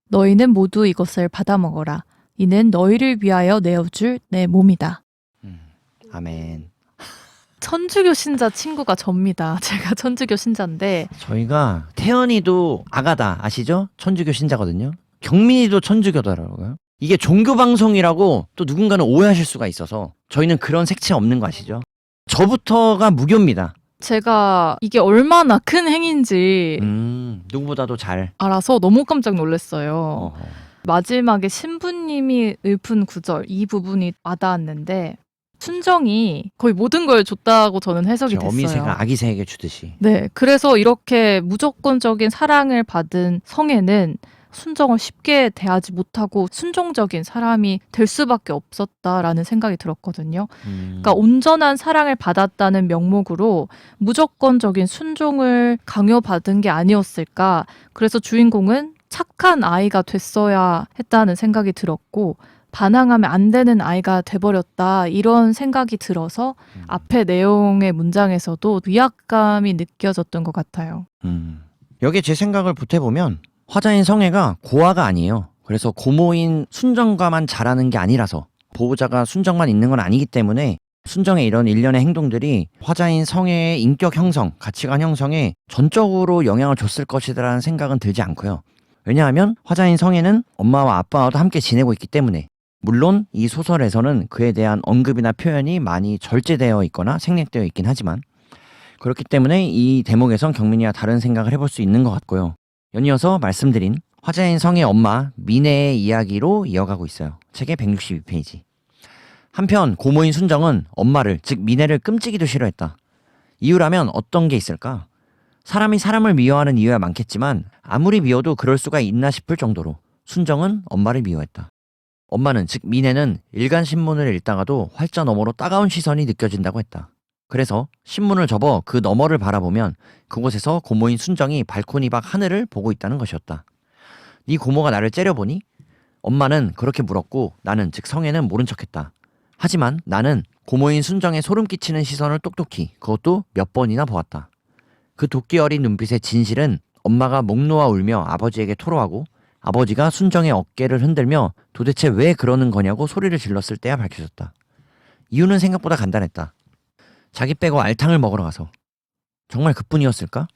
너희는 모두 이것을 받아먹어라. 이는 너희를 위하여 내어줄 내 몸이다. 아멘. 천주교 신자 친구가 접니다. 제가 천주교 신자인데 저희가 태연이도 아가다 아시죠? 천주교 신자거든요. 경민이도 천주교더라고요. 이게 종교 방송이라고 또 누군가는 오해하실 수가 있어서 저희는 그런 색채 없는 거 아시죠? 저부터가 무교입니다. 제가 이게 얼마나 큰 행인지 누구보다도 잘. 알아서 너무 깜짝 놀랐어요. 어허. 마지막에 신부님이 읊은 구절 이 부분이 와닿았는데 순정이 거의 모든 걸 줬다고 저는 해석이 됐어요. 어미새가 아기새에게 주듯이. 네, 그래서 이렇게 무조건적인 사랑을 받은 성애는 순정을 쉽게 대하지 못하고 순종적인 사람이 될 수밖에 없었다라는 생각이 들었거든요. 그러니까 온전한 사랑을 받았다는 명목으로 무조건적인 순종을 강요받은 게 아니었을까. 그래서 주인공은 착한 아이가 됐어야 했다는 생각이 들었고 반항하면 안 되는 아이가 돼버렸다 이런 생각이 들어서 앞에 내용의 문장에서도 위압감이 느껴졌던 것 같아요. 여기에 제 생각을 보태보면 화자인 성애가 고아가 아니에요. 그래서 고모인 순정과만 자라는 게 아니라서 보호자가 순정만 있는 건 아니기 때문에 순정의 이런 일련의 행동들이 화자인 성애의 인격 형성, 가치관 형성에 전적으로 영향을 줬을 것이라는 생각은 들지 않고요. 왜냐하면 화자인 성애는 엄마와 아빠와도 함께 지내고 있기 때문에 물론 이 소설에서는 그에 대한 언급이나 표현이 많이 절제되어 있거나 생략되어 있긴 하지만 그렇기 때문에 이 대목에선 경민이와 다른 생각을 해볼 수 있는 것 같고요. 연이어서 말씀드린 화자인 성의 엄마 미네의 이야기로 이어가고 있어요. 책의 162페이지. 한편 고모인 순정은 엄마를 즉 미네를 끔찍이도 싫어했다. 이유라면 어떤 게 있을까? 사람이 사람을 미워하는 이유야 많겠지만 아무리 미워도 그럴 수가 있나 싶을 정도로 순정은 엄마를 미워했다. 엄마는 즉 미네는 일간신문을 읽다가도 활자 너머로 따가운 시선이 느껴진다고 했다. 그래서 신문을 접어 그 너머를 바라보면 그곳에서 고모인 순정이 발코니 밖 하늘을 보고 있다는 것이었다. 네 고모가 나를 째려보니? 엄마는 그렇게 물었고 나는 즉 성애는 모른 척했다. 하지만 나는 고모인 순정의 소름 끼치는 시선을 똑똑히 그것도 몇 번이나 보았다. 그 도끼 어린 눈빛의 진실은 엄마가 목 놓아 울며 아버지에게 토로하고 아버지가 순정의 어깨를 흔들며 도대체 왜 그러는 거냐고 소리를 질렀을 때야 밝혀졌다. 이유는 생각보다 간단했다. 자기 빼고 알탕을 먹으러 가서. 정말 그뿐이었을까?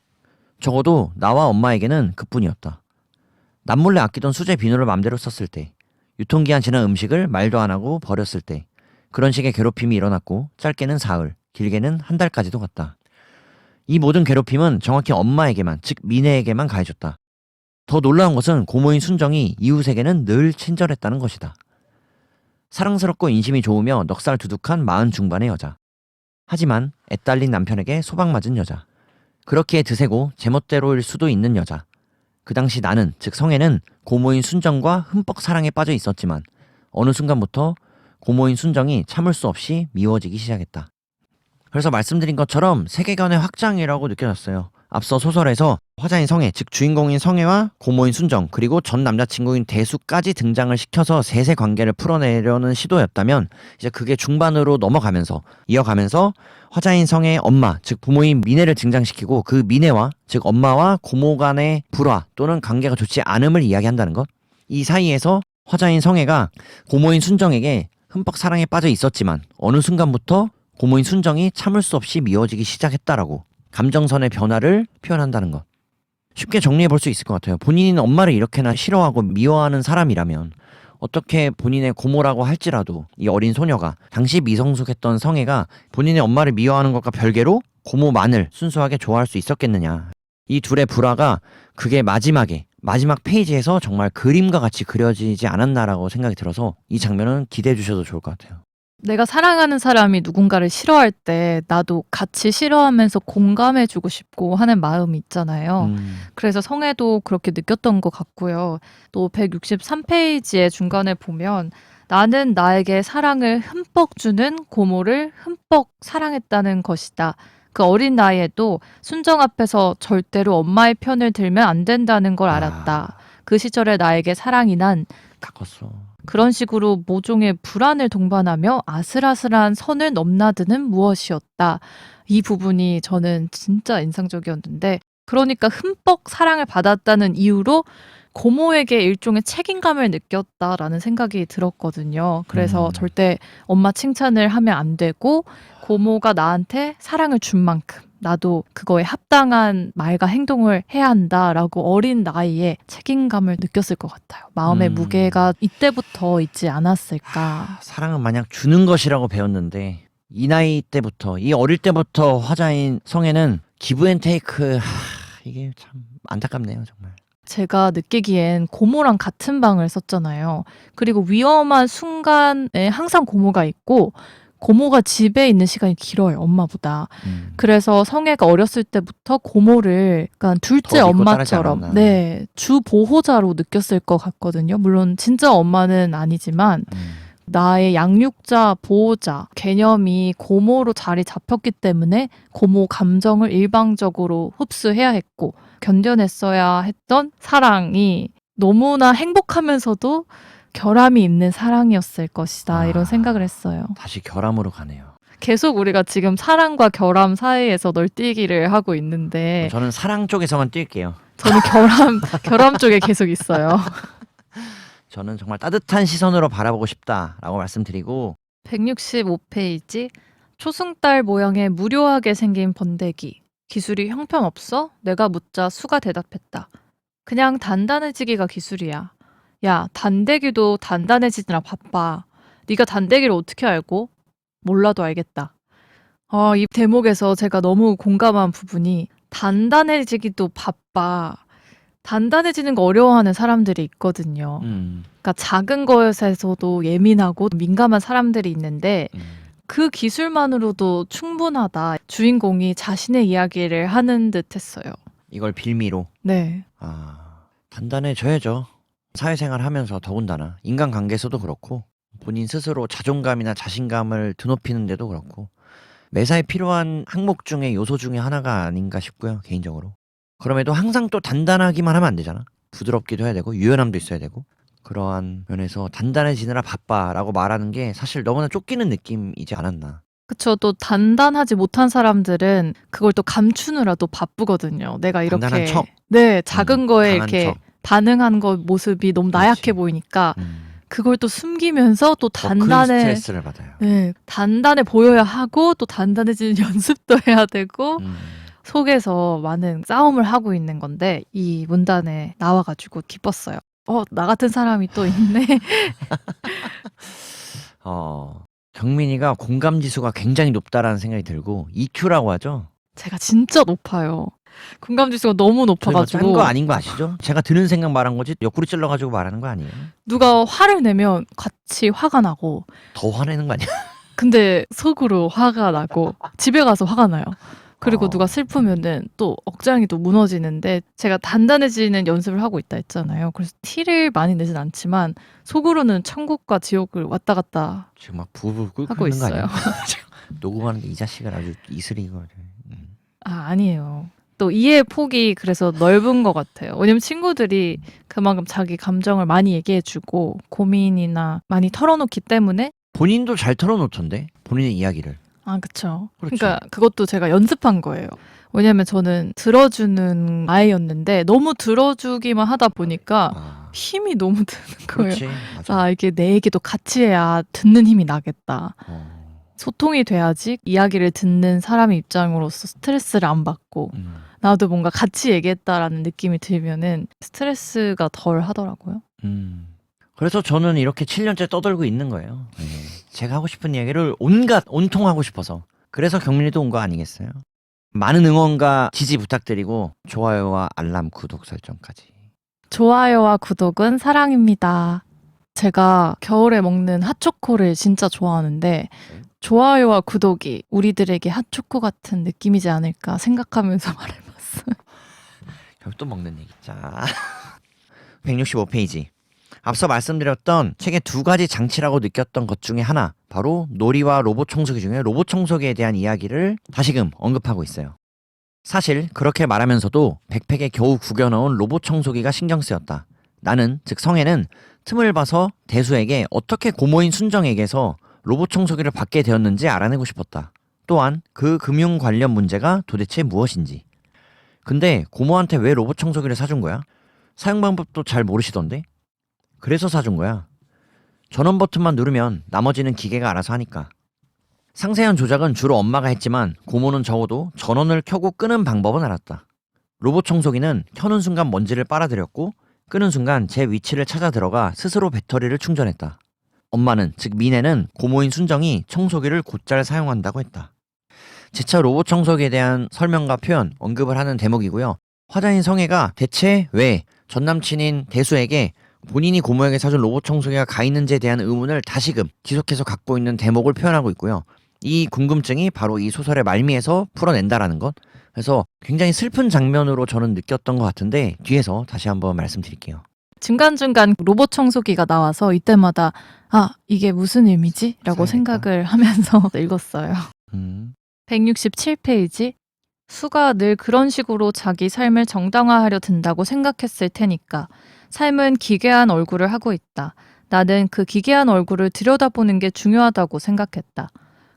적어도 나와 엄마에게는 그뿐이었다. 남몰래 아끼던 수제 비누를 맘대로 썼을 때, 유통기한 지난 음식을 말도 안 하고 버렸을 때, 그런 식의 괴롭힘이 일어났고 짧게는 사흘, 길게는 한 달까지도 갔다. 이 모든 괴롭힘은 정확히 엄마에게만, 즉 미네에게만 가해졌다. 더 놀라운 것은 고모인 순정이 이웃에게는 늘 친절했다는 것이다. 사랑스럽고 인심이 좋으며 넉살 두둑한 40 중반의 여자. 하지만 애딸린 남편에게 소박맞은 여자. 그렇기에 드세고 제멋대로일 수도 있는 여자. 그 당시 나는, 즉 성애는 고모인 순정과 흠뻑 사랑에 빠져 있었지만 어느 순간부터 고모인 순정이 참을 수 없이 미워지기 시작했다. 그래서 말씀드린 것처럼 세계관의 확장이라고 느껴졌어요. 앞서 소설에서 화자인 성애, 즉 주인공인 성애와 고모인 순정, 그리고 전 남자친구인 대수까지 등장을 시켜서 셋의 관계를 풀어내려는 시도였다면 이제 그게 중반으로 넘어가면서 이어가면서 화자인 성애의 엄마, 즉 부모인 미네를 등장시키고 그 미네와 즉 엄마와 고모 간의 불화 또는 관계가 좋지 않음을 이야기한다는 것. 이 사이에서 화자인 성애가 고모인 순정에게 흠뻑 사랑에 빠져 있었지만 어느 순간부터 고모인 순정이 참을 수 없이 미워지기 시작했다라고 감정선의 변화를 표현한다는 것. 쉽게 정리해 볼 수 있을 것 같아요. 본인은 엄마를 이렇게나 싫어하고 미워하는 사람이라면 어떻게 본인의 고모라고 할지라도 이 어린 소녀가 당시 미성숙했던 성애가 본인의 엄마를 미워하는 것과 별개로 고모만을 순수하게 좋아할 수 있었겠느냐. 이 둘의 불화가 그게 마지막 페이지에서 정말 그림과 같이 그려지지 않았나라고 생각이 들어서 이 장면은 기대해 주셔도 좋을 것 같아요. 내가 사랑하는 사람이 누군가를 싫어할 때 나도 같이 싫어하면서 공감해주고 싶고 하는 마음이 있잖아요. 그래서 성애도 그렇게 느꼈던 것 같고요. 또 163페이지의 중간에 보면 나는 나에게 사랑을 흠뻑 주는 고모를 흠뻑 사랑했다는 것이다. 그 어린 나이에도 순정 앞에서 절대로 엄마의 편을 들면 안 된다는 걸 알았다. 그 시절에 나에게 사랑이 난 다 컸어. 그런 식으로 모종의 불안을 동반하며 아슬아슬한 선을 넘나드는 무엇이었다. 이 부분이 저는 진짜 인상적이었는데, 그러니까 흠뻑 사랑을 받았다는 이유로 고모에게 일종의 책임감을 느꼈다라는 생각이 들었거든요. 그래서 절대 엄마 칭찬을 하면 안 되고 고모가 나한테 사랑을 준 만큼 나도 그거에 합당한 말과 행동을 해야 한다라고 어린 나이에 책임감을 느꼈을 것 같아요. 마음의 무게가 이때부터 있지 않았을까. 사랑은 만약 주는 것이라고 배웠는데 이 나이 때부터, 이 어릴 때부터 화자인 성애는 기브 앤 테이크, 이게 참 안타깝네요, 정말. 제가 느끼기엔 고모랑 같은 방을 썼잖아요. 그리고 위험한 순간에 항상 고모가 있고 고모가 집에 있는 시간이 길어요, 엄마보다. 그래서 성애가 어렸을 때부터 고모를 약간 둘째 더 믿고 따르지 엄마처럼, 않았나. 네, 주 보호자로 느꼈을 것 같거든요. 물론 진짜 엄마는 아니지만 나의 양육자, 보호자 개념이 고모로 자리 잡혔기 때문에 고모 감정을 일방적으로 흡수해야 했고 견뎌냈어야 했던 사랑이 너무나 행복하면서도 결함이 있는 사랑이었을 것이다. 이런 생각을 했어요. 다시 결함으로 가네요. 계속 우리가 지금 사랑과 결함 사이에서 널뛰기를 하고 있는데 저는 사랑 쪽에서만 뛸게요. 저는 결함 쪽에 계속 있어요. 저는 정말 따뜻한 시선으로 바라보고 싶다라고 말씀드리고 165페이지 초승달 모양의 무료하게 생긴 번데기. 기술이 형편없어? 내가 묻자 수가 대답했다. 그냥 단단해지기가 기술이야. 야, 단대기도 단단해지느라 바빠. 네가 단대기를 어떻게 알고? 몰라도 알겠다. 이 대목에서 제가 너무 공감한 부분이 단단해지기도 바빠. 단단해지는 거 어려워하는 사람들이 있거든요. 그러니까 작은 것에서도 예민하고 민감한 사람들이 있는데 그 기술만으로도 충분하다. 주인공이 자신의 이야기를 하는 듯 했어요. 이걸 빌미로 네. 단단해져야죠. 사회생활 하면서 더군다나 인간관계에서도 그렇고 본인 스스로 자존감이나 자신감을 드높이는 데도 그렇고 매사에 필요한 항목 중에 요소 중에 하나가 아닌가 싶고요, 개인적으로. 그럼에도 항상 또 단단하기만 하면 안 되잖아. 부드럽기도 해야 되고 유연함도 있어야 되고 그러한 면에서 단단해지느라 바빠라고 말하는 게 사실 너무나 쫓기는 느낌이지 않았나. 그쵸. 또 단단하지 못한 사람들은 그걸 또 감추느라 또 바쁘거든요. 내가 이렇게 단단한 척. 네, 작은 거에 강한 이렇게 척. 반응한 거 모습이 너무 나약해 그렇지. 보이니까 그걸 또 숨기면서 또 더 큰 단단해 스트레스를 받아요. 네, 단단해 보여야 하고 또 단단해지는 연습도 해야 되고 속에서 많은 싸움을 하고 있는 건데 이 문단에 나와가지고 기뻤어요. 나 같은 사람이 또 있네. 경민이가 공감 지수가 굉장히 높다라는 생각이 들고 EQ라고 하죠. 제가 진짜 높아요. 공감 지수가 너무 높아가지고 짠거 아닌 거 아시죠? 제가 드는 생각 말한 거지 옆구리 찔러가지고 말하는 거 아니에요. 누가 화를 내면 같이 화가 나고 더 화내는 거 아니야? 근데 속으로 화가 나고 집에 가서 화가 나요. 그리고 누가 슬프면은 또 억장이 또 무너지는데 제가 단단해지는 연습을 하고 있다 했잖아요. 그래서 티를 많이 내진 않지만 속으로는 천국과 지옥을 왔다 갔다 지금 막 부부 끓고 하고 있는 거 있어요. 아니야? 녹음하는데 이 자식을 아주 이슬이 이거. 아니에요. 또 이해 폭이 그래서 넓은 것 같아요. 왜냐면 친구들이 그만큼 자기 감정을 많이 얘기해주고 고민이나 많이 털어놓기 때문에. 본인도 잘 털어놓던데 본인의 이야기를. 아, 그쵸. 그렇지. 그러니까 그것도 제가 연습한 거예요. 왜냐면 저는 들어주는 아이였는데 너무 들어주기만 하다 보니까 아, 힘이 너무 드는 거예요. 그렇지. 맞아. 아, 이게 내 얘기도 같이 해야 듣는 힘이 나겠다. 소통이 돼야지 이야기를 듣는 사람의 입장으로서 스트레스를 안 받고 나도 뭔가 같이 얘기했다라는 느낌이 들면은 스트레스가 덜 하더라고요. 그래서 저는 이렇게 7년째 떠들고 있는 거예요. 네. 제가 하고 싶은 이야기를 온통 하고 싶어서. 그래서 경민이도 온 거 아니겠어요? 많은 응원과 지지 부탁드리고 좋아요와 알람, 구독 설정까지. 좋아요와 구독은 사랑입니다. 제가 겨울에 먹는 핫초코를 진짜 좋아하는데 좋아요와 구독이 우리들에게 핫초코 같은 느낌이지 않을까 생각하면서 말해봤어요. 또 먹는 얘기. 자, 165페이지. 앞서 말씀드렸던 책의 두 가지 장치라고 느꼈던 것 중에 하나, 바로 놀이와 로봇 청소기 중에 로봇 청소기에 대한 이야기를 다시금 언급하고 있어요. 사실 그렇게 말하면서도 백팩에 겨우 구겨넣은 로봇 청소기가 신경 쓰였다. 나는, 즉 성애는 틈을 봐서 대수에게 어떻게 고모인 순정에게서 로봇 청소기를 받게 되었는지 알아내고 싶었다. 또한 그 금융 관련 문제가 도대체 무엇인지. 근데 고모한테 왜 로봇 청소기를 사준 거야? 사용 방법도 잘 모르시던데? 그래서 사준 거야. 전원 버튼만 누르면 나머지는 기계가 알아서 하니까. 상세한 조작은 주로 엄마가 했지만 고모는 적어도 전원을 켜고 끄는 방법은 알았다. 로봇 청소기는 켜는 순간 먼지를 빨아들였고 끄는 순간 제 위치를 찾아 들어가 스스로 배터리를 충전했다. 엄마는, 즉 미네는 고모인 순정이 청소기를 곧잘 사용한다고 했다. 재차 로봇 청소기에 대한 설명과 표현, 언급을 하는 대목이고요. 화자인 성애가 대체 왜 전남친인 대수에게 본인이 고모에게 사준 로봇 청소기가 가 있는지에 대한 의문을 다시금 지속해서 갖고 있는 대목을 표현하고 있고요. 이 궁금증이 바로 이 소설의 말미에서 풀어낸다라는 것. 그래서 굉장히 슬픈 장면으로 저는 느꼈던 것 같은데 뒤에서 다시 한번 말씀드릴게요. 중간중간 로봇 청소기가 나와서 이때마다 아, 이게 무슨 의미지? 라고 사야겠다. 생각을 하면서 읽었어요. 음. 167페이지. 수가 늘 그런 식으로 자기 삶을 정당화하려 든다고 생각했을 테니까. 삶은 기괴한 얼굴을 하고 있다. 나는 그 기괴한 얼굴을 들여다보는 게 중요하다고 생각했다.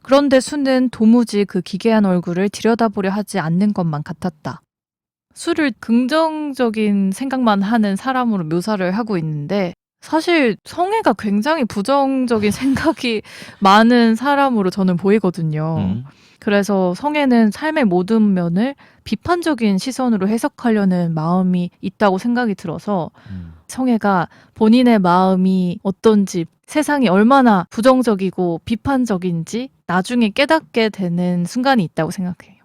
그런데 수는 도무지 그 기괴한 얼굴을 들여다보려 하지 않는 것만 같았다. 수를 긍정적인 생각만 하는 사람으로 묘사를 하고 있는데 사실 성애가 굉장히 부정적인 생각이 많은 사람으로 저는 보이거든요. 그래서 성애는 삶의 모든 면을 비판적인 시선으로 해석하려는 마음이 있다고 생각이 들어서 성애가 본인의 마음이 어떤지, 세상이 얼마나 부정적이고 비판적인지 나중에 깨닫게 되는 순간이 있다고 생각해요.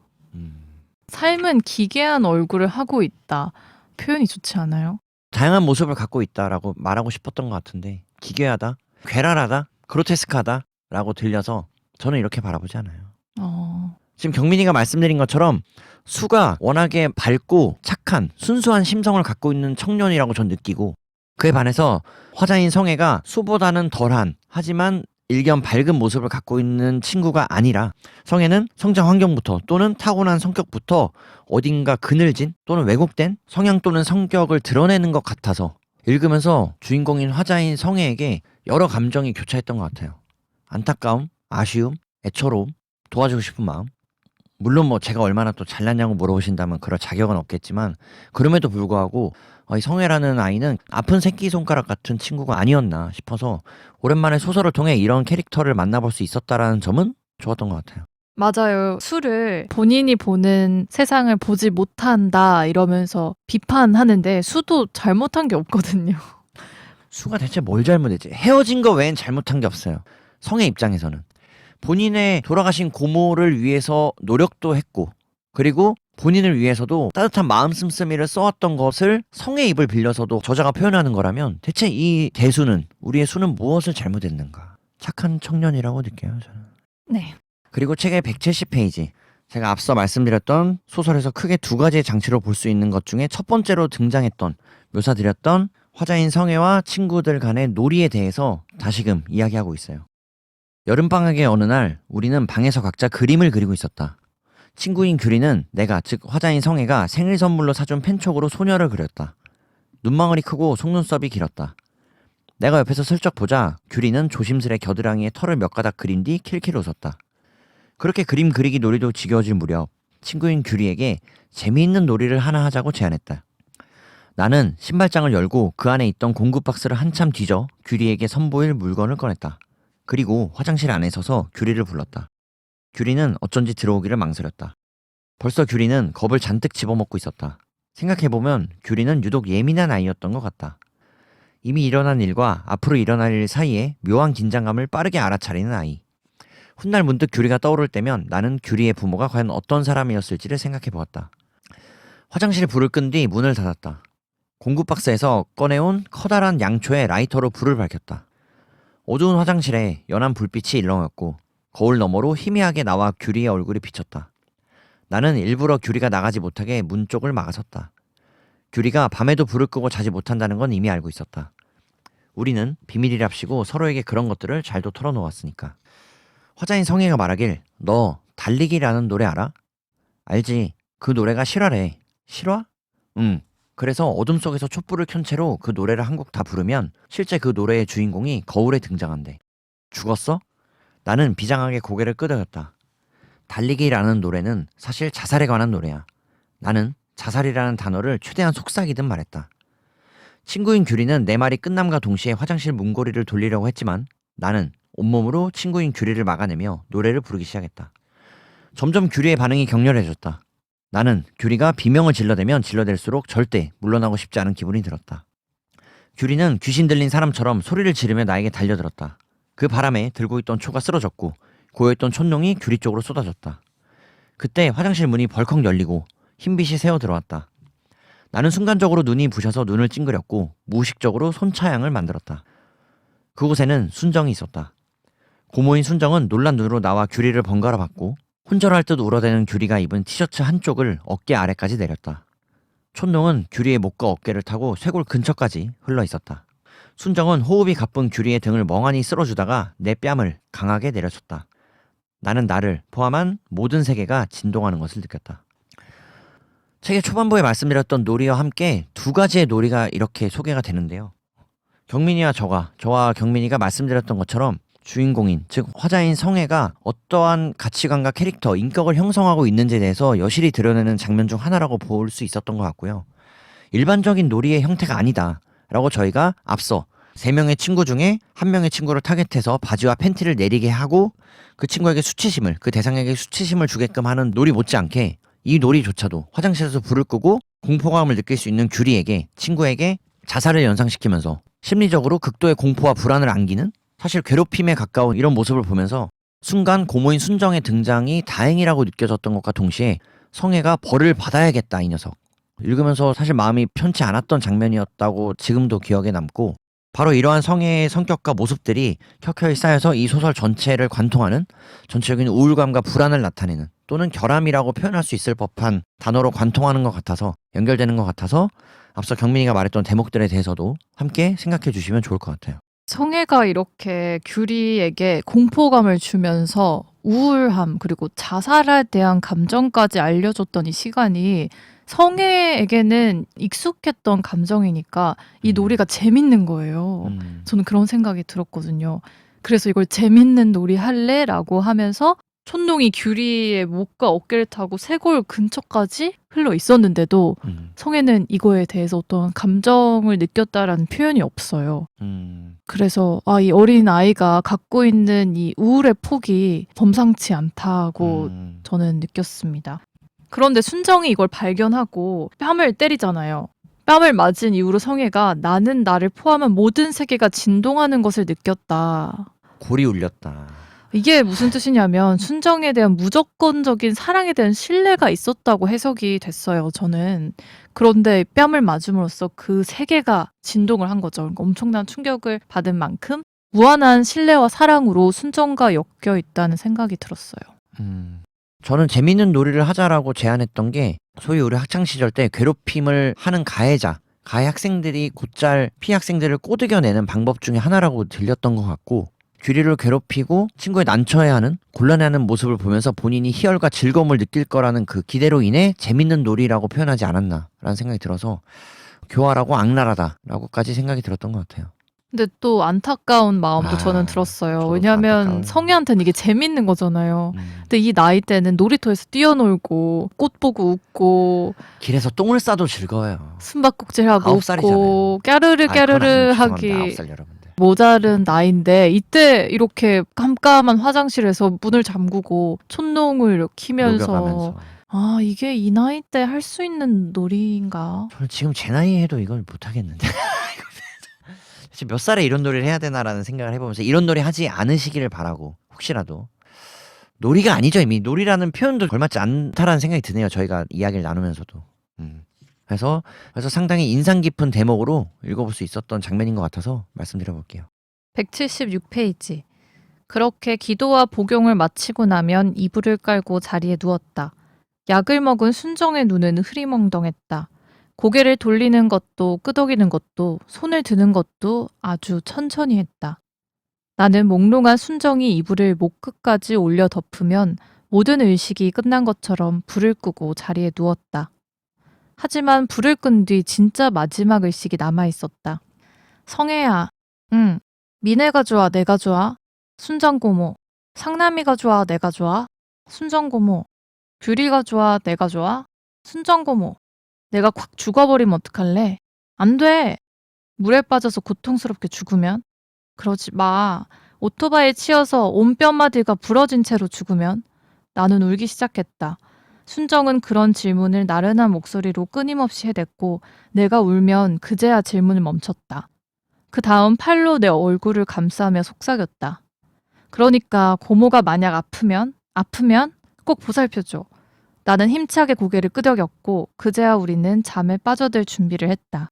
삶은 기괴한 얼굴을 하고 있다. 표현이 좋지 않아요? 다양한 모습을 갖고 있다라고 말하고 싶었던 것 같은데 기괴하다, 괴랄하다, 그로테스크하다 라고 들려서 저는 이렇게 바라보지 않아요. 지금 경민이가 말씀드린 것처럼 수가 워낙에 밝고 착한 순수한 심성을 갖고 있는 청년이라고 전 느끼고 그에 반해서 화자인 성애가 수보다는 덜한 하지만 일견 밝은 모습을 갖고 있는 친구가 아니라 성애는 성장 환경부터 또는 타고난 성격부터 어딘가 그늘진 또는 왜곡된 성향 또는 성격을 드러내는 것 같아서 읽으면서 주인공인 화자인 성애에게 여러 감정이 교차했던 것 같아요. 안타까움, 아쉬움, 애처로움, 도와주고 싶은 마음. 물론 뭐 제가 얼마나 또 잘났냐고 물어보신다면 그럴 자격은 없겠지만 그럼에도 불구하고 이 성애라는 아이는 아픈 새끼손가락 같은 친구가 아니었나 싶어서 오랜만에 소설을 통해 이런 캐릭터를 만나볼 수 있었다라는 점은 좋았던 것 같아요. 맞아요. 수를 본인이 보는 세상을 보지 못한다 이러면서 비판하는데 수도 잘못한 게 없거든요. 수가 대체 뭘 잘못했지? 헤어진 거 외엔 잘못한 게 없어요. 성애 입장에서는. 본인의 돌아가신 고모를 위해서 노력도 했고 그리고 본인을 위해서도 따뜻한 마음 씀씀이를 써왔던 것을 성의 입을 빌려서도 저자가 표현하는 거라면 대체 이 대수는 우리의 수는 무엇을 잘못했는가? 착한 청년이라고 느껴요 저는. 네. 그리고 책의 170페이지 제가 앞서 말씀드렸던 소설에서 크게 두 가지의 장치로 볼 수 있는 것 중에 첫 번째로 등장했던 묘사드렸던 화자인 성애와 친구들 간의 놀이에 대해서 다시금 이야기하고 있어요. 여름방학의 어느 날 우리는 방에서 각자 그림을 그리고 있었다. 친구인 규리는 내가, 즉 화자인 성애가 생일 선물로 사준 펜촉으로 소녀를 그렸다. 눈망울이 크고 속눈썹이 길었다. 내가 옆에서 슬쩍 보자 규리는 조심스레 겨드랑이에 털을 몇 가닥 그린 뒤 킬킬 웃었다. 그렇게 그림 그리기 놀이도 지겨워질 무렵 친구인 규리에게 재미있는 놀이를 하나 하자고 제안했다. 나는 신발장을 열고 그 안에 있던 공구 박스를 한참 뒤져 규리에게 선보일 물건을 꺼냈다. 그리고 화장실 안에 서서 규리를 불렀다. 규리는 어쩐지 들어오기를 망설였다. 벌써 규리는 겁을 잔뜩 집어먹고 있었다. 생각해보면 규리는 유독 예민한 아이였던 것 같다. 이미 일어난 일과 앞으로 일어날 일 사이에 묘한 긴장감을 빠르게 알아차리는 아이. 훗날 문득 규리가 떠오를 때면 나는 규리의 부모가 과연 어떤 사람이었을지를 생각해보았다. 화장실 불을 끈 뒤 문을 닫았다. 공구 박스에서 꺼내온 커다란 양초에 라이터로 불을 밝혔다. 어두운 화장실에 연한 불빛이 일렁였고 거울 너머로 희미하게 나와 규리의 얼굴이 비쳤다. 나는 일부러 규리가 나가지 못하게 문 쪽을 막아섰다. 규리가 밤에도 불을 끄고 자지 못한다는 건 이미 알고 있었다. 우리는 비밀이랍시고 서로에게 그런 것들을 잘도 털어놓았으니까. 화자인 성애가 말하길 너 달리기라는 노래 알아? 알지. 그 노래가 실화래. 실화? 응. 그래서 어둠 속에서 촛불을 켠 채로 그 노래를 한 곡 다 부르면 실제 그 노래의 주인공이 거울에 등장한대. 죽었어? 나는 비장하게 고개를 끄덕였다. 달리기라는 노래는 사실 자살에 관한 노래야. 나는 자살이라는 단어를 최대한 속삭이듯 말했다. 친구인 규리는 내 말이 끝남과 동시에 화장실 문고리를 돌리려고 했지만 나는 온몸으로 친구인 규리를 막아내며 노래를 부르기 시작했다. 점점 규리의 반응이 격렬해졌다. 나는 규리가 비명을 질러대면 질러댈수록 절대 물러나고 싶지 않은 기분이 들었다. 규리는 귀신 들린 사람처럼 소리를 지르며 나에게 달려들었다. 그 바람에 들고 있던 초가 쓰러졌고 고여있던 촛농이 규리 쪽으로 쏟아졌다. 그때 화장실 문이 벌컥 열리고 흰빛이 새어 들어왔다. 나는 순간적으로 눈이 부셔서 눈을 찡그렸고 무의식적으로 손차양을 만들었다. 그곳에는 순정이 있었다. 고모인 순정은 놀란 눈으로 나와 규리를 번갈아 봤고 혼절할 듯 울어대는 규리가 입은 티셔츠 한쪽을 어깨 아래까지 내렸다. 촛농은 규리의 목과 어깨를 타고 쇄골 근처까지 흘러 있었다. 순정은 호흡이 가쁜 규리의 등을 멍하니 쓸어주다가 내 뺨을 강하게 내려쳤다. 나는 나를 포함한 모든 세계가 진동하는 것을 느꼈다. 책의 초반부에 말씀드렸던 놀이와 함께 두 가지의 놀이가 이렇게 소개가 되는데요. 경민이와 저와 경민이가 말씀드렸던 것처럼 주인공인, 즉 화자인 성애가 어떠한 가치관과 캐릭터, 인격을 형성하고 있는지에 대해서 여실히 드러내는 장면 중 하나라고 볼 수 있었던 것 같고요. 일반적인 놀이의 형태가 아니다 라고 저희가 앞서 3명의 친구 중에 1명의 친구를 타겟해서 바지와 팬티를 내리게 하고 그 친구에게 수치심을, 그 대상에게 수치심을 주게끔 하는 놀이 못지않게 이 놀이조차도 화장실에서 불을 끄고 공포감을 느낄 수 있는 규리에게, 친구에게 자살을 연상시키면서 심리적으로 극도의 공포와 불안을 안기는, 사실 괴롭힘에 가까운 이런 모습을 보면서 순간 고모인 순정의 등장이 다행이라고 느껴졌던 것과 동시에 성애가 벌을 받아야겠다, 이 녀석. 읽으면서 사실 마음이 편치 않았던 장면이었다고 지금도 기억에 남고, 바로 이러한 성애의 성격과 모습들이 켜켜이 쌓여서 이 소설 전체를 관통하는, 전체적인 우울감과 불안을 나타내는, 또는 결함이라고 표현할 수 있을 법한 단어로 관통하는 것 같아서, 연결되는 것 같아서 앞서 경민이가 말했던 대목들에 대해서도 함께 생각해 주시면 좋을 것 같아요. 성애가 이렇게 규리에게 공포감을 주면서 우울함 그리고 자살에 대한 감정까지 알려줬던 이 시간이 성애에게는 익숙했던 감정이니까 이 놀이가 재밌는 거예요. 저는 그런 생각이 들었거든요. 그래서 이걸 재밌는 놀이 할래라고 하면서 촌농이 규리의 목과 어깨를 타고 쇄골 근처까지 흘러 있었는데도 성애는 이거에 대해서 어떤 감정을 느꼈다라는 표현이 없어요. 그래서 이 어린 아이가 갖고 있는 이 우울의 폭이 범상치 않다고 저는 느꼈습니다. 그런데 순정이 이걸 발견하고 뺨을 때리잖아요. 뺨을 맞은 이후로 성애가 나는 나를 포함한 모든 세계가 진동하는 것을 느꼈다. 골이 울렸다. 이게 무슨 뜻이냐면 순정에 대한 무조건적인 사랑에 대한 신뢰가 있었다고 해석이 됐어요, 저는. 그런데 뺨을 맞음으로써 그 세계가 진동을 한 거죠. 그러니까 엄청난 충격을 받은 만큼 무한한 신뢰와 사랑으로 순정과 엮여 있다는 생각이 들었어요. 저는 재밌는 놀이를 하자라고 제안했던 게 소위 우리 학창시절 때 괴롭힘을 하는 가해 학생들이 곧잘 피해 학생들을 꼬드겨내는 방법 중에 하나라고 들렸던 것 같고, 규리를 괴롭히고 친구에 난처해하는 곤란해하는 모습을 보면서 본인이 희열과 즐거움을 느낄 거라는 그 기대로 인해 재밌는 놀이라고 표현하지 않았나라는 생각이 들어서 교활하고 악랄하다라고까지 생각이 들었던 것 같아요. 근데 또 안타까운 마음도 저는 들었어요. 저도 왜냐하면 안타까워요. 성애한테는 이게 재밌는 거잖아요. 음. 근데 이 나이 때는 놀이터에서 뛰어놀고 꽃 보고 웃고 길에서 똥을 싸도 즐거워요. 숨바꼭질하고 9살이잖아요. 웃고 까르르 까르르 하기 9살 여러분들. 모자른 나이인데 이때 이렇게 깜깜한 화장실에서 문을 잠그고 촌농을 키면서 녹여가면서. 아 이게 이 나이 때 할 수 있는 놀이인가? 저는 지금 제 나이 해도 이걸 못 하겠는데. 지금 몇 살에 이런 놀이를 해야 되나라는 생각을 해보면서 이런 놀이 하지 않으시기를 바라고 혹시라도 놀이가 아니죠. 이미 놀이라는 표현도 걸맞지 않다라는 생각이 드네요. 저희가 이야기를 나누면서도. 그래서 상당히 인상 깊은 대목으로 읽어볼 수 있었던 장면인 것 같아서 말씀드려볼게요. 176페이지. 그렇게 기도와 복용을 마치고 나면 이불을 깔고 자리에 누웠다. 약을 먹은 순정의 눈은 흐리멍덩했다. 고개를 돌리는 것도 끄덕이는 것도 손을 드는 것도 아주 천천히 했다. 나는 몽롱한 순정이 이불을 목 끝까지 올려 덮으면 모든 의식이 끝난 것처럼 불을 끄고 자리에 누웠다. 하지만 불을 끈 뒤 진짜 마지막 의식이 남아있었다. 성애야, 응, 미네가 좋아, 내가 좋아? 순정고모, 상남이가 좋아, 내가 좋아? 순정고모, 규리가 좋아, 내가 좋아? 순정고모, 내가 콱 죽어버리면 어떡할래? 안 돼! 물에 빠져서 고통스럽게 죽으면? 그러지 마. 오토바이에 치여서 온 뼈마디가 부러진 채로 죽으면? 나는 울기 시작했다. 순정은 그런 질문을 나른한 목소리로 끊임없이 해댔고 내가 울면 그제야 질문을 멈췄다. 그 다음 팔로 내 얼굴을 감싸며 속삭였다. 그러니까 고모가 만약 아프면 꼭 보살펴줘. 나는 힘차게 고개를 끄덕였고 그제야 우리는 잠에 빠져들 준비를 했다.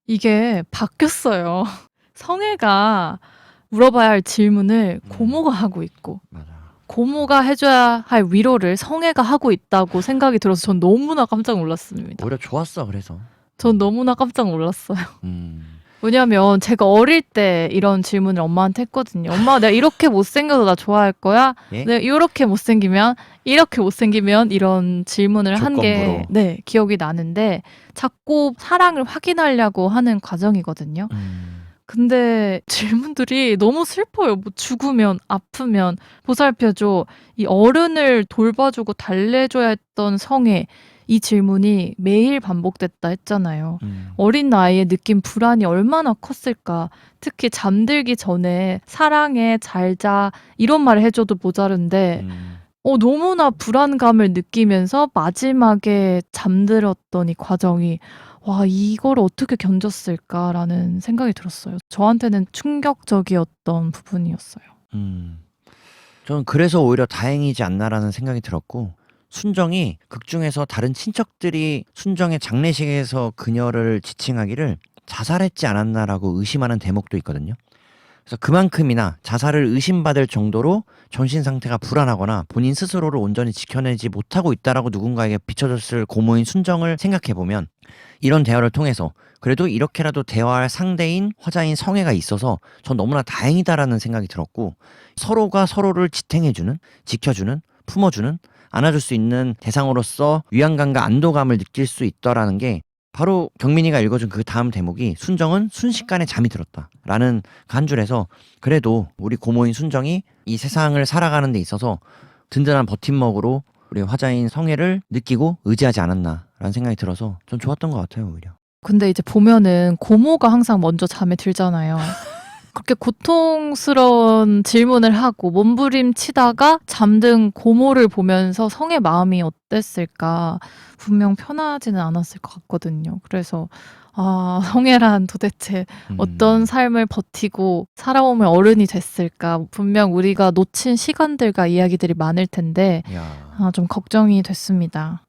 이게 바뀌었어요. 성애가 물어봐야 할 질문을 고모가 하고 있고 맞아. 고모가 해줘야 할 위로를 성애가 하고 있다고 생각이 들어서 전 너무나 깜짝 놀랐습니다. 오히려 좋았어. 그래서. 전 너무나 깜짝 놀랐어요. 음. 왜냐면 제가 어릴 때 이런 질문을 엄마한테 했거든요. 엄마 내가 이렇게 못생겨도 나 좋아할 거야? 예? 내가 이렇게 못생기면 이런 질문을 한 게 조건부로. 네, 기억이 나는데 자꾸 사랑을 확인하려고 하는 과정이거든요. 근데 질문들이 너무 슬퍼요. 뭐 죽으면, 아프면, 보살펴줘. 이 어른을 돌봐주고 달래줘야 했던 성애. 이 질문이 매일 반복됐다 했잖아요. 어린 나이에 느낀 불안이 얼마나 컸을까. 특히 잠들기 전에 사랑해, 잘 자, 이런 말을 해줘도 모자른데 너무나 불안감을 느끼면서 마지막에 잠들었던 이 과정이 와, 이걸 어떻게 견뎠을까라는 생각이 들었어요. 저한테는 충격적이었던 부분이었어요. 저는 그래서 오히려 다행이지 않나라는 생각이 들었고 순정이 극 중에서 다른 친척들이 순정의 장례식에서 그녀를 지칭하기를 자살했지 않았나라고 의심하는 대목도 있거든요. 그래서 그만큼이나 자살을 의심받을 정도로 정신 상태가 불안하거나 본인 스스로를 온전히 지켜내지 못하고 있다라고 누군가에게 비춰졌을 고모인 순정을 생각해보면 이런 대화를 통해서 그래도 이렇게라도 대화할 상대인 화자인 성애가 있어서 전 너무나 다행이다라는 생각이 들었고 서로가 서로를 지탱해주는, 지켜주는, 품어주는, 안아줄 수 있는 대상으로서 위안감과 안도감을 느낄 수 있더라는 게 바로 경민이가 읽어준 그 다음 대목이 순정은 순식간에 잠이 들었다라는 그 한 줄에서 그래도 우리 고모인 순정이 이 세상을 살아가는 데 있어서 든든한 버팀목으로 우리 화자인 성애를 느끼고 의지하지 않았나라는 생각이 들어서 전 좋았던 것 같아요 오히려. 근데 이제 보면은 고모가 항상 먼저 잠에 들잖아요. 그렇게 고통스러운 질문을 하고 몸부림치다가 잠든 고모를 보면서 성의 마음이 어땠을까? 분명 편하지는 않았을 것 같거든요. 그래서 성애란 도대체 어떤 삶을 버티고 살아오면 어른이 됐을까? 분명 우리가 놓친 시간들과 이야기들이 많을 텐데 좀 걱정이 됐습니다.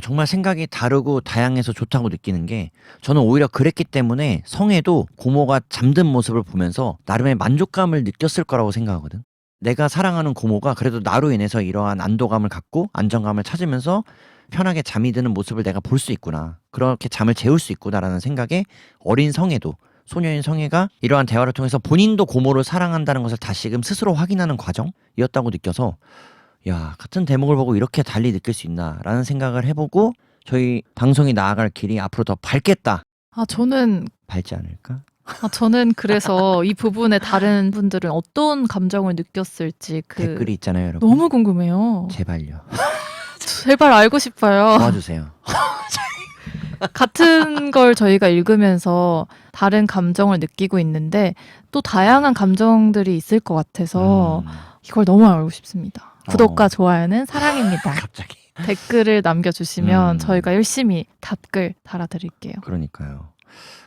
정말 생각이 다르고 다양해서 좋다고 느끼는 게 저는 오히려 그랬기 때문에 성애도 고모가 잠든 모습을 보면서 나름의 만족감을 느꼈을 거라고 생각하거든. 내가 사랑하는 고모가 그래도 나로 인해서 이러한 안도감을 갖고 안정감을 찾으면서 편하게 잠이 드는 모습을 내가 볼 수 있구나. 그렇게 잠을 재울 수 있구나라는 생각에 어린 성애도 소녀인 성애가 이러한 대화를 통해서 본인도 고모를 사랑한다는 것을 다시금 스스로 확인하는 과정이었다고 느껴서 야, 같은 대목을 보고 이렇게 달리 느낄 수 있나라는 생각을 해보고 저희 방송이 나아갈 길이 앞으로 더 밝겠다. 저는 밝지 않을까? 저는 그래서 이 부분에 다른 분들은 어떤 감정을 느꼈을지 댓글이 있잖아요, 여러분. 너무 궁금해요. 제발요. 제발 알고 싶어요. 도와주세요. 같은 걸 저희가 읽으면서 다른 감정을 느끼고 있는데 또 다양한 감정들이 있을 것 같아서 이걸 너무 알고 싶습니다. 구독과 좋아요는 사랑입니다. 갑자기. 댓글을 남겨주시면 음. 저희가 열심히 답글 달아드릴게요. 그러니까요.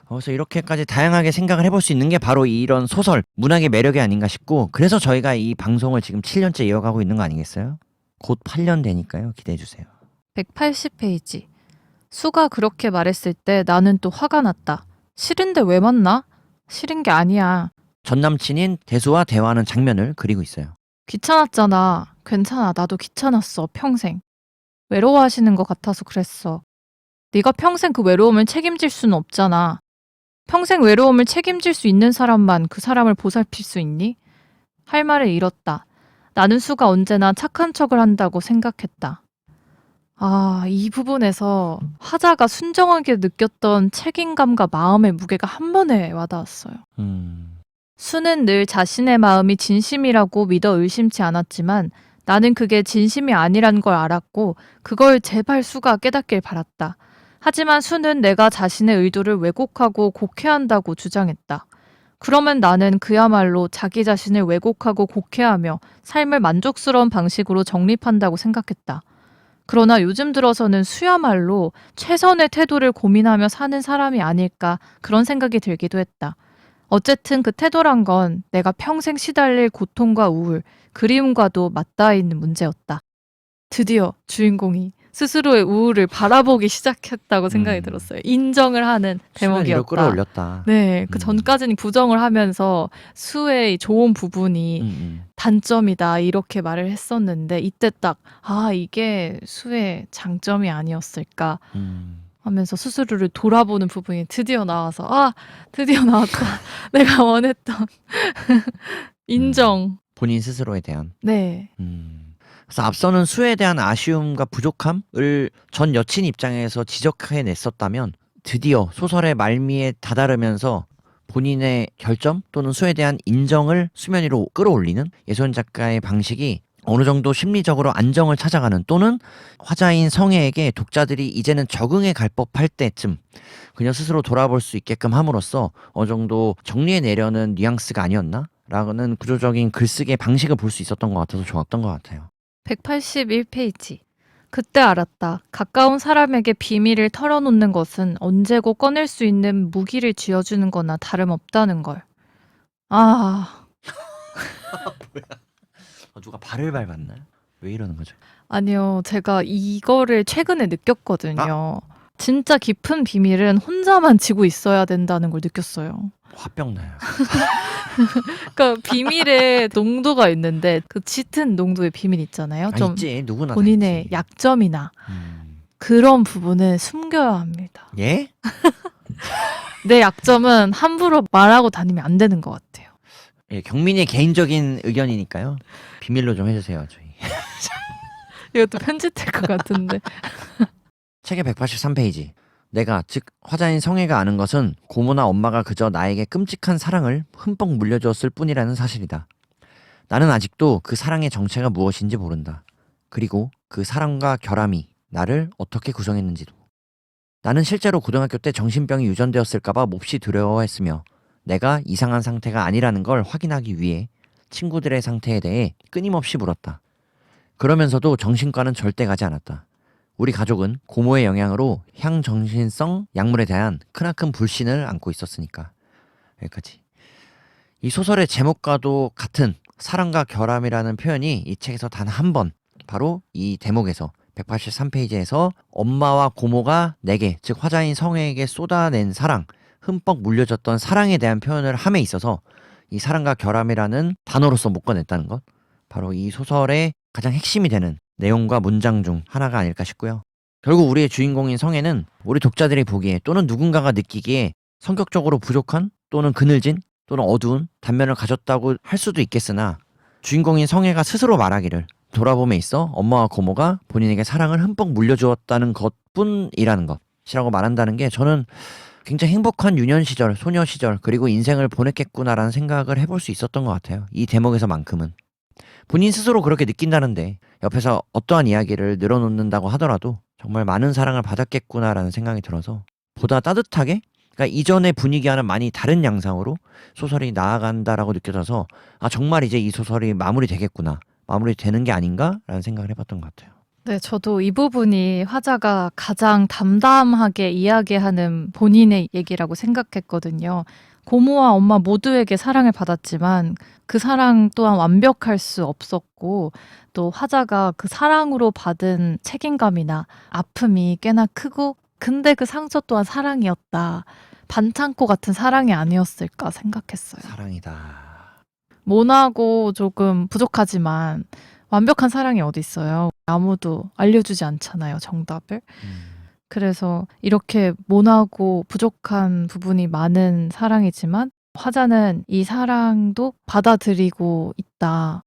그래서 이렇게까지 다양하게 생각을 해볼 수 있는 게 바로 이런 소설, 문학의 매력이 아닌가 싶고 그래서 저희가 이 방송을 지금 7년째 이어가고 있는 거 아니겠어요? 곧 8년 되니까요. 기대해주세요. 180페이지. 수가 그렇게 말했을 때 나는 또 화가 났다. 싫은데 왜 만나? 싫은 게 아니야. 전 남친인 대수와 대화하는 장면을 그리고 있어요. 귀찮았잖아. 괜찮아. 나도 귀찮았어. 평생. 외로워하시는 것 같아서 그랬어. 네가 평생 그 외로움을 책임질 수는 없잖아. 평생 외로움을 책임질 수 있는 사람만 그 사람을 보살필 수 있니? 할 말을 잃었다. 나는 수가 언제나 착한 척을 한다고 생각했다. 이 부분에서 화자가 순정하게 느꼈던 책임감과 마음의 무게가 한 번에 와닿았어요. 수는 늘 자신의 마음이 진심이라고 믿어 의심치 않았지만 나는 그게 진심이 아니란 걸 알았고 그걸 제발 수가 깨닫길 바랐다. 하지만 수는 내가 자신의 의도를 왜곡하고 곡해한다고 주장했다. 그러면 나는 그야말로 자기 자신을 왜곡하고 곡해하며 삶을 만족스러운 방식으로 정립한다고 생각했다. 그러나 요즘 들어서는 수야말로 최선의 태도를 고민하며 사는 사람이 아닐까 그런 생각이 들기도 했다. 어쨌든 그 태도란 건 내가 평생 시달릴 고통과 우울, 그리움과도 맞닿아 있는 문제였다. 드디어 주인공이 스스로의 우울을 바라보기 시작했다고 생각이 들었어요. 인정을 하는 수는 이로 대목이었다. 끌어올렸다. 네, 그 전까지는 부정을 하면서 수의 좋은 부분이 단점이다 이렇게 말을 했었는데 이때 딱 이게 수의 장점이 아니었을까 하면서 스스로를 돌아보는 부분이 드디어 나와서 드디어 나왔다. 내가 원했던 인정. 본인 스스로에 대한. 네. 그래서 앞서는 수에 대한 아쉬움과 부족함을 전 여친 입장에서 지적해냈었다면 드디어 소설의 말미에 다다르면서 본인의 결점 또는 수에 대한 인정을 수면 위로 끌어올리는 예소연 작가의 방식이 어느 정도 심리적으로 안정을 찾아가는 또는 화자인 성애에게 독자들이 이제는 적응해 갈 법할 때쯤 그녀 스스로 돌아볼 수 있게끔 함으로써 어느 정도 정리해내려는 뉘앙스가 아니었나? 라는 구조적인 글쓰기의 방식을 볼 수 있었던 것 같아서 좋았던 것 같아요. 181페이지. 그때 알았다. 가까운 사람에게 비밀을 털어놓는 것은 언제고 꺼낼 수 있는 무기를 쥐어주는 거나 다름없다는 걸. 뭐야? 누가 발을 밟았나요? 왜 이러는 거죠? 아니요. 제가 이거를 최근에 느꼈거든요. 진짜 깊은 비밀은 혼자만 지고 있어야 된다는 걸 느꼈어요. 화병 나요. 그러니까 비밀의 농도가 있는데 그 짙은 농도의 비밀 있잖아요. 좀 있지. 누구나 본인의 다 있지. 약점이나 그런 부분은 숨겨야 합니다. 예? 내 약점은 함부로 말하고 다니면 안 되는 것 같아요. 예, 경민이의 개인적인 의견이니까요. 비밀로 좀 해주세요, 저희. 이것도 편집될 것 같은데. 책의 183페이지. 내가 즉 화자인 성애가 아는 것은 고모나 엄마가 그저 나에게 끔찍한 사랑을 흠뻑 물려주었을 뿐이라는 사실이다. 나는 아직도 그 사랑의 정체가 무엇인지 모른다. 그리고 그 사랑과 결함이 나를 어떻게 구성했는지도. 나는 실제로 고등학교 때 정신병이 유전되었을까봐 몹시 두려워했으며 내가 이상한 상태가 아니라는 걸 확인하기 위해 친구들의 상태에 대해 끊임없이 물었다. 그러면서도 정신과는 절대 가지 않았다. 우리 가족은 고모의 영향으로 향정신성 약물에 대한 크나큰 불신을 안고 있었으니까. 여기까지. 이 소설의 제목과도 같은 사랑과 결함이라는 표현이 이 책에서 단 한 번, 바로 이 대목에서 183페이지에서 엄마와 고모가 내게, 즉 화자인 성애에게 쏟아낸 사랑, 흠뻑 물려졌던 사랑에 대한 표현을 함에 있어서 이 사랑과 결함이라는 단어로서 묶어냈다는 것, 바로 이 소설의 가장 핵심이 되는 내용과 문장 중 하나가 아닐까 싶고요. 결국 우리의 주인공인 성애는 우리 독자들이 보기에 또는 누군가가 느끼기에 성격적으로 부족한 또는 그늘진 또는 어두운 단면을 가졌다고 할 수도 있겠으나 주인공인 성애가 스스로 말하기를 돌아봄에 있어 엄마와 고모가 본인에게 사랑을 흠뻑 물려주었다는 것뿐이라는 것이라고 말한다는 게 저는 굉장히 행복한 유년 시절, 소녀 시절 그리고 인생을 보냈겠구나라는 생각을 해볼 수 있었던 것 같아요. 이 대목에서만큼은. 본인 스스로 그렇게 느낀다는데 옆에서 어떠한 이야기를 늘어놓는다고 하더라도 정말 많은 사랑을 받았겠구나라는 생각이 들어서 보다 따뜻하게, 그러니까 이전의 분위기와는 많이 다른 양상으로 소설이 나아간다라고 느껴져서 아 정말 이제 이 소설이 마무리되겠구나, 마무리되는 게 아닌가라는 생각을 해봤던 것 같아요. 네, 저도 이 부분이 화자가 가장 담담하게 이야기하는 본인의 얘기라고 생각했거든요. 고모와 엄마 모두에게 사랑을 받았지만 그 사랑 또한 완벽할 수 없었고 또 화자가 그 사랑으로 받은 책임감이나 아픔이 꽤나 크고 근데 그 상처 또한 사랑이었다. 반창고 같은 사랑이 아니었을까 생각했어요. 사랑이다. 모나고 조금 부족하지만 완벽한 사랑이 어디 있어요. 아무도 알려주지 않잖아요, 정답을. 그래서 이렇게 모나고 부족한 부분이 많은 사랑이지만 화자는 이 사랑도 받아들이고 있다.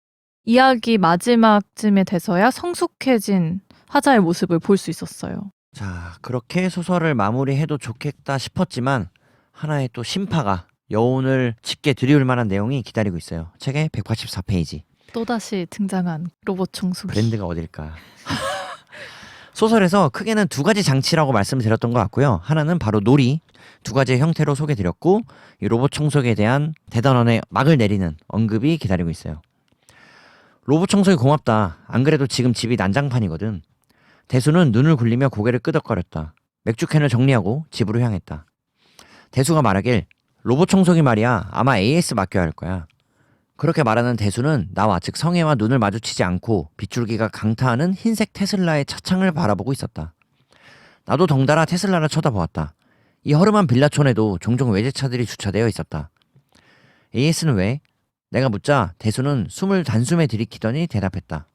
이야기 마지막쯤에 돼서야 성숙해진 화자의 모습을 볼 수 있었어요. 자, 그렇게 소설을 마무리해도 좋겠다 싶었지만 하나의 또 심파가 여운을 짙게 드리울 만한 내용이 기다리고 있어요. 책의 184페이지. 또다시 등장한 로봇 청소기. 브랜드가 어딜까? 소설에서 크게는 두 가지 장치라고 말씀을 드렸던 것 같고요. 하나는 바로 놀이, 두 가지의 형태로 소개드렸고 이 로봇 청소기에 대한 대단원의 막을 내리는 언급이 기다리고 있어요. 로봇 청소기 고맙다. 안 그래도 지금 집이 난장판이거든. 대수는 눈을 굴리며 고개를 끄덕거렸다. 맥주캔을 정리하고 집으로 향했다. 대수가 말하길 로봇 청소기 말이야. 아마 AS 맡겨야 할 거야. 그렇게 말하는 대수는 나와 즉 성애와 눈을 마주치지 않고 빗줄기가 강타하는 흰색 테슬라의 차창을 바라보고 있었다. 나도 덩달아 테슬라를 쳐다보았다. 이 허름한 빌라촌에도 종종 외제차들이 주차되어 있었다. AS는 왜? 내가 묻자 대수는 숨을 단숨에 들이키더니 대답했다.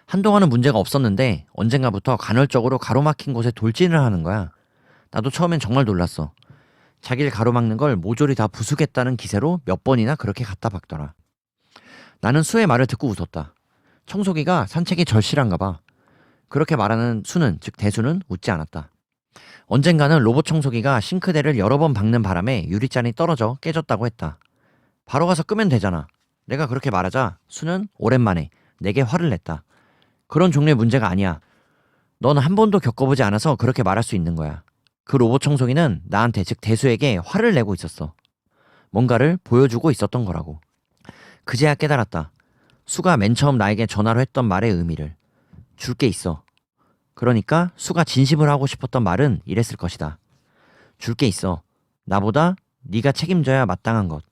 한동안은 문제가 없었는데 언젠가부터 간헐적으로 가로막힌 곳에 돌진을 하는 거야. 나도 처음엔 정말 놀랐어. 자기를 가로막는 걸 모조리 다 부수겠다는 기세로 몇 번이나 그렇게 갖다 박더라. 나는 수의 말을 듣고 웃었다. 청소기가 산책이 절실한가 봐. 그렇게 말하는 수는, 즉 대수는 웃지 않았다. 언젠가는 로봇 청소기가 싱크대를 여러 번 박는 바람에 유리잔이 떨어져 깨졌다고 했다. 바로 가서 끄면 되잖아. 내가 그렇게 말하자 수는 오랜만에 내게 화를 냈다. 그런 종류의 문제가 아니야. 넌 한 번도 겪어보지 않아서 그렇게 말할 수 있는 거야. 그 로봇 청소기는 나한테, 즉 대수에게 화를 내고 있었어. 뭔가를 보여주고 있었던 거라고. 그제야 깨달았다. 수가 맨 처음 나에게 전화로 했던 말의 의미를. 줄 게 있어. 그러니까 수가 진심을 하고 싶었던 말은 이랬을 것이다. 줄 게 있어. 나보다 네가 책임져야 마땅한 것.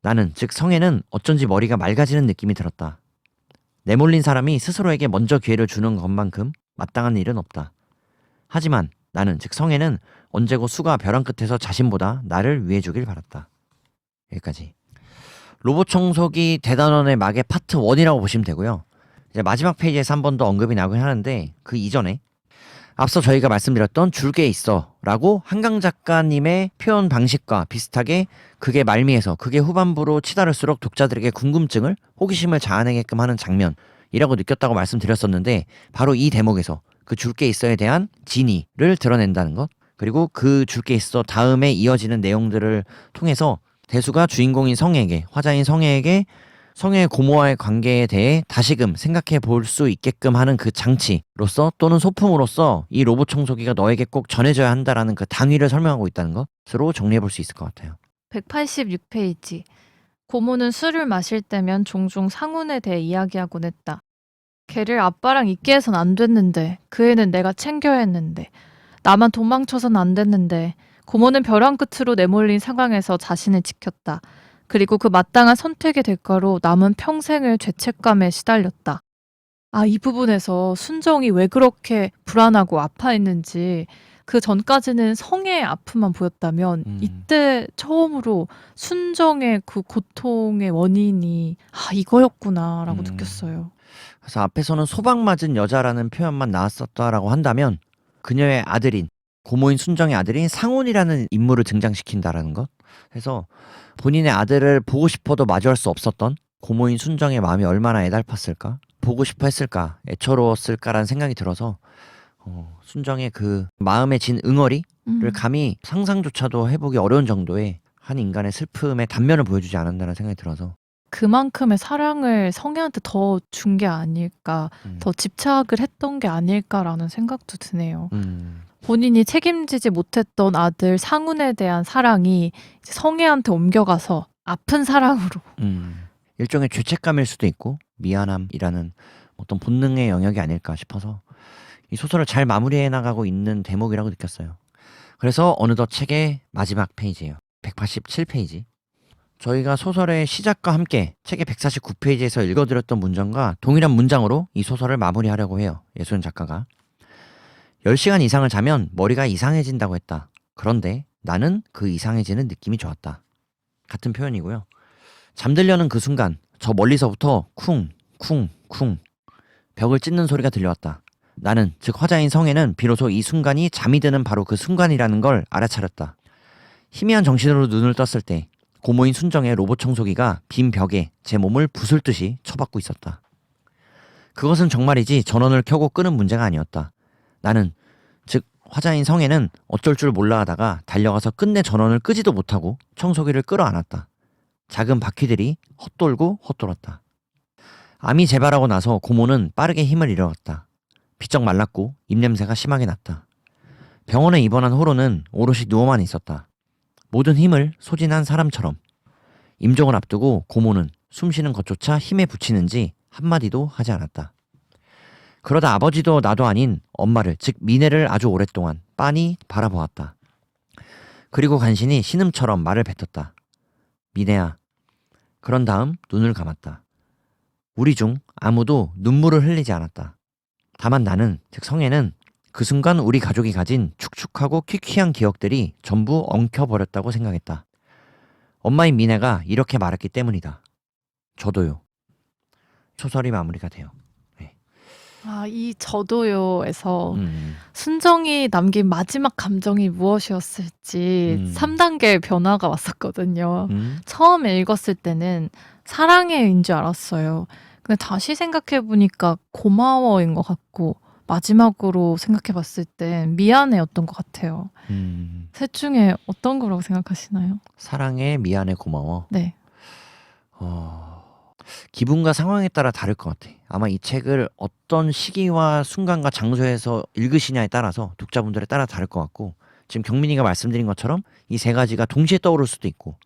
나는, 즉 성애는 어쩐지 머리가 맑아지는 느낌이 들었다. 내몰린 사람이 스스로에게 먼저 기회를 주는 것만큼 마땅한 일은 없다. 하지만 나는, 즉 성애는 언제고 수가 벼랑 끝에서 자신보다 나를 위해주길 바랐다. 여기까지. 로봇 청소기 대단원의 막의 파트 1이라고 보시면 되고요. 이제 마지막 페이지에서 한 번 더 언급이 나오긴 하는데 그 이전에 앞서 저희가 말씀드렸던 줄게 있어 라고 한강 작가님의 표현 방식과 비슷하게 극의 말미에서 극의 후반부로 치달을수록 독자들에게 궁금증을, 호기심을 자아내게끔 하는 장면이라고 느꼈다고 말씀드렸었는데 바로 이 대목에서 그 줄게 있어에 대한 진의를 드러낸다는 것, 그리고 그 줄게 있어 다음에 이어지는 내용들을 통해서 대수가 주인공인 성애에게, 화자인 성애에게 성애의 고모와의 관계에 대해 다시금 생각해 볼 수 있게끔 하는 그 장치로서 또는 소품으로서 이 로봇 청소기가 너에게 꼭 전해져야 한다라는 그 당위를 설명하고 있다는 것으로 정리해 볼 수 있을 것 같아요. 186페이지. 고모는 술을 마실 때면 종종 상훈에 대해 이야기하곤 했다. 걔를 아빠랑 있게 해선 안 됐는데, 그 애는 내가 챙겨야 했는데, 나만 도망쳐선 안 됐는데, 고모는 벼랑 끝으로 내몰린 상황에서 자신을 지켰다. 그리고 그 마땅한 선택의 대가로 남은 평생을 죄책감에 시달렸다. 아, 이 부분에서 순정이 왜 그렇게 불안하고 아파했는지, 그 전까지는 성의 아픔만 보였다면 이때 처음으로 순정의 그 고통의 원인이 이거였구나라고 느꼈어요. 그래서 앞에서는 소방 맞은 여자라는 표현만 나왔었다라고 한다면 그녀의 아들인 고모인 순정의 아들인 상훈이라는 인물을 등장시킨다라는 것. 그래서 본인의 아들을 보고 싶어도 마주할 수 없었던 고모인 순정의 마음이 얼마나 애달팠을까? 보고 싶어 했을까? 애처로웠을까라는 생각이 들어서 순정의 그 마음에 진 응어리를 감히 상상조차도 해보기 어려운 정도의 한 인간의 슬픔의 단면을 보여주지 않았다는 생각이 들어서 그만큼의 사랑을 성애한테 더 준 게 아닐까, 더 집착을 했던 게 아닐까라는 생각도 드네요. 본인이 책임지지 못했던 아들 상훈에 대한 사랑이 이제 성애한테 옮겨가서 아픈 사랑으로. 일종의 죄책감일 수도 있고 미안함이라는 어떤 본능의 영역이 아닐까 싶어서 이 소설을 잘 마무리해 나가고 있는 대목이라고 느꼈어요. 그래서 어느덧 책의 마지막 페이지예요. 187페이지. 저희가 소설의 시작과 함께 책의 149페이지에서 읽어드렸던 문장과 동일한 문장으로 이 소설을 마무리하려고 해요. 예소연 작가가. 10시간 이상을 자면 머리가 이상해진다고 했다. 그런데 나는 그 이상해지는 느낌이 좋았다. 같은 표현이고요. 잠들려는 그 순간 저 멀리서부터 쿵 쿵쿵 벽을 찢는 소리가 들려왔다. 나는 즉 화자인 성애는 비로소 이 순간이 잠이 드는 바로 그 순간이라는 걸 알아차렸다. 희미한 정신으로 눈을 떴을 때 고모인 순정의 로봇 청소기가 빈 벽에 제 몸을 부술듯이 쳐박고 있었다. 그것은 정말이지 전원을 켜고 끄는 문제가 아니었다. 나는 즉 화자인 성애는 어쩔 줄 몰라 하다가 달려가서 끝내 전원을 끄지도 못하고 청소기를 끌어안았다. 작은 바퀴들이 헛돌고 헛돌았다. 암이 재발하고 나서 고모는 빠르게 힘을 잃어갔다. 비쩍 말랐고 입냄새가 심하게 났다. 병원에 입원한 호로는 오롯이 누워만 있었다. 모든 힘을 소진한 사람처럼. 임종을 앞두고 고모는 숨쉬는 것조차 힘에 부치는지 한마디도 하지 않았다. 그러다 아버지도 나도 아닌 엄마를 즉 미네를 아주 오랫동안 빤히 바라보았다. 그리고 간신히 신음처럼 말을 뱉었다. 미네야. 그런 다음 눈을 감았다. 우리 중 아무도 눈물을 흘리지 않았다. 다만 나는 즉 성애는 그 순간 우리 가족이 가진 축축하고 퀴퀴한 기억들이 전부 엉켜버렸다고 생각했다. 엄마인 미네가 이렇게 말했기 때문이다. 저도요. 소설이 마무리가 돼요. 네. 이 저도요에서 순정이 남긴 마지막 감정이 무엇이었을지 3단계의 변화가 왔었거든요. 처음에 읽었을 때는 사랑해인 줄 알았어요. 근데 다시 생각해보니까 고마워인 것 같고 마지막으로 생각해봤을 땐 미안해였던 것 같아요. 셋 중에 어떤 거라고 생각하시나요? 사랑해, 미안해, 고마워. 네. 기분과 상황에 따라 다를 것 같아. 아마 이 책을 어떤 시기와 순간과 장소에서 읽으시냐에 따라서 독자분들에 따라 다를 것 같고 지금 경민이가 말씀드린 것처럼 이 세 가지가 동시에 떠오를 수도 있고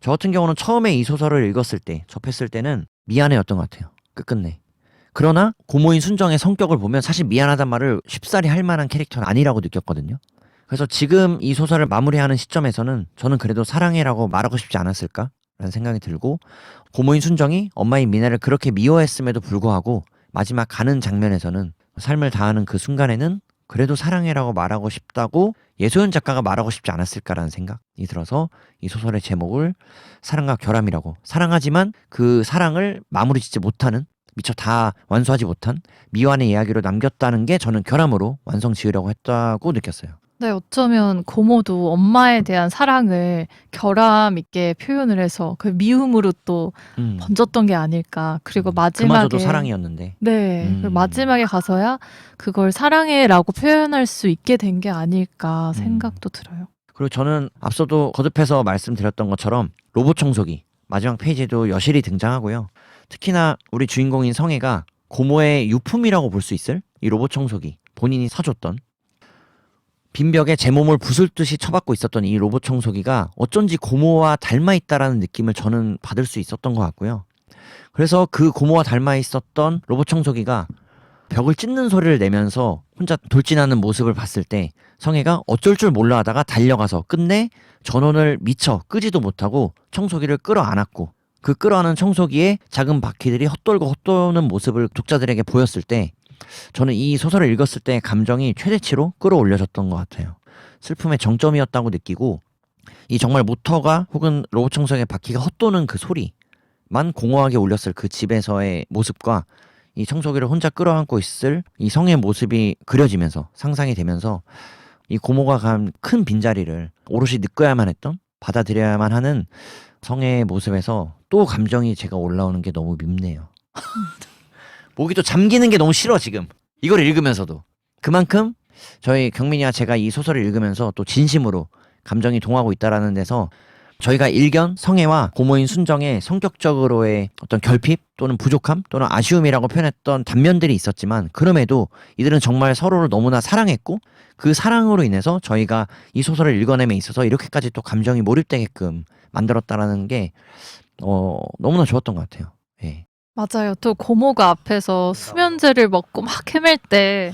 저 같은 경우는 처음에 이 소설을 읽었을 때 접했을 때는 미안해였던 것 같아요. 끝끝내. 그러나 고모인 순정의 성격을 보면 사실 미안하단 말을 쉽사리 할 만한 캐릭터는 아니라고 느꼈거든요. 그래서 지금 이 소설을 마무리하는 시점에서는 저는 그래도 사랑해라고 말하고 싶지 않았을까? 라는 생각이 들고 고모인 순정이 엄마인 미나를 그렇게 미워했음에도 불구하고 마지막 가는 장면에서는 삶을 다하는 그 순간에는 그래도 사랑해라고 말하고 싶다고 예소연 작가가 말하고 싶지 않았을까라는 생각이 들어서 이 소설의 제목을 사랑과 결함이라고 사랑하지만 그 사랑을 마무리 짓지 못하는 미처 다 완수하지 못한 미완의 이야기로 남겼다는 게 저는 결함으로 완성 지으려고 했다고 느꼈어요. 네, 어쩌면 고모도 엄마에 대한 사랑을 결함 있게 표현을 해서 그 미움으로 또 번졌던 게 아닐까. 그리고 마지막에 그마저도 사랑이었는데. 네, 그리고 마지막에 가서야 그걸 사랑해라고 표현할 수 있게 된 게 아닐까 생각도 들어요. 그리고 저는 앞서도 거듭해서 말씀드렸던 것처럼 로봇 청소기 마지막 페이지에도 여실히 등장하고요. 특히나 우리 주인공인 성애가 고모의 유품이라고 볼 수 있을 이 로봇 청소기 본인이 사줬던 빈벽에 제 몸을 부술듯이 쳐박고 있었던 이 로봇 청소기가 어쩐지 고모와 닮아 있다라는 느낌을 저는 받을 수 있었던 것 같고요. 그래서 그 고모와 닮아 있었던 로봇 청소기가 벽을 찢는 소리를 내면서 혼자 돌진하는 모습을 봤을 때 성애가 어쩔 줄 몰라 하다가 달려가서 끝내 전원을 미처 끄지도 못하고 청소기를 끌어안았고 그 끌어안은 청소기에 작은 바퀴들이 헛돌고 헛도는 모습을 독자들에게 보였을 때 저는 이 소설을 읽었을 때 감정이 최대치로 끌어올려졌던 것 같아요. 슬픔의 정점이었다고 느끼고 이 정말 모터가 혹은 로봇 청소기의 바퀴가 헛도는 그 소리만 공허하게 울렸을 그 집에서의 모습과 이 청소기를 혼자 끌어안고 있을 이 성의 모습이 그려지면서 상상이 되면서 이 고모가 간 큰 빈자리를 오롯이 느껴야만 했던, 받아들여야만 하는 성애의 모습에서 또 감정이 제가 올라오는 게 너무 밉네요. 목이 또 잠기는 게 너무 싫어 지금. 이걸 읽으면서도. 그만큼 저희 경민이와 제가 이 소설을 읽으면서 또 진심으로 감정이 동하고 있다라는 데서 저희가 일견 성애와 고모인 순정의 성격적으로의 어떤 결핍 또는 부족함 또는 아쉬움이라고 표현했던 단면들이 있었지만, 그럼에도 이들은 정말 서로를 너무나 사랑했고, 그 사랑으로 인해서 저희가 이 소설을 읽어냄에 있어서 이렇게까지 또 감정이 몰입되게끔 만들었다라는 게 너무나 좋았던 것 같아요. 예. 맞아요. 또 고모가 앞에서 수면제를 먹고 막 헤맬 때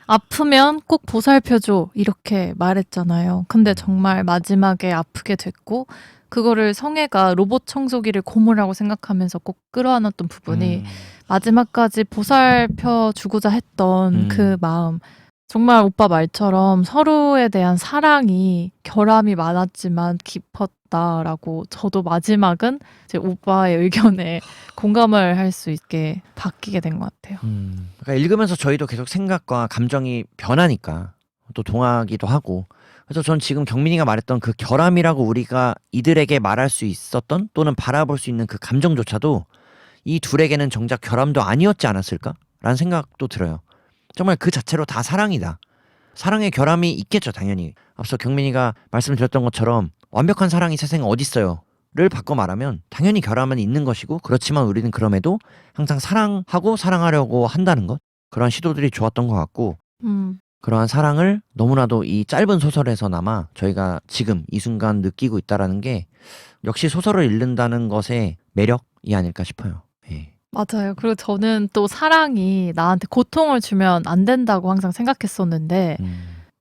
아프면 꼭 보살펴줘 이렇게 말했잖아요. 근데 정말 마지막에 아프게 됐고, 그거를 성애가 로봇 청소기를 고모라고 생각하면서 꼭 끌어안았던 부분이 마지막까지 보살펴 주고자 했던 그 마음. 정말 오빠 말처럼 서로에 대한 사랑이 결함이 많았지만 깊었다라고, 저도 마지막은 이제 오빠의 의견에 공감을 할 수 있게 바뀌게 된 것 같아요. 그러니까 읽으면서 저희도 계속 생각과 감정이 변하니까 또 동하기도 하고, 그래서 전 지금 경민이가 말했던 그 결함이라고 우리가 이들에게 말할 수 있었던 또는 바라볼 수 있는 그 감정조차도 이 둘에게는 정작 결함도 아니었지 않았을까라는 생각도 들어요. 정말 그 자체로 다 사랑이다. 사랑의 결함이 있겠죠, 당연히. 앞서 경민이가 말씀드렸던 것처럼 완벽한 사랑이 세상에 어딨어요 를 바꿔 말하면 당연히 결함은 있는 것이고, 그렇지만 우리는 그럼에도 항상 사랑하고 사랑하려고 한다는 것, 그런 시도들이 좋았던 것 같고, 그러한 사랑을 너무나도 이 짧은 소설에서나마 저희가 지금 이 순간 느끼고 있다라는 게 역시 소설을 읽는다는 것의 매력이 아닐까 싶어요. 예. 맞아요. 그리고 저는 또 사랑이 나한테 고통을 주면 안 된다고 항상 생각했었는데,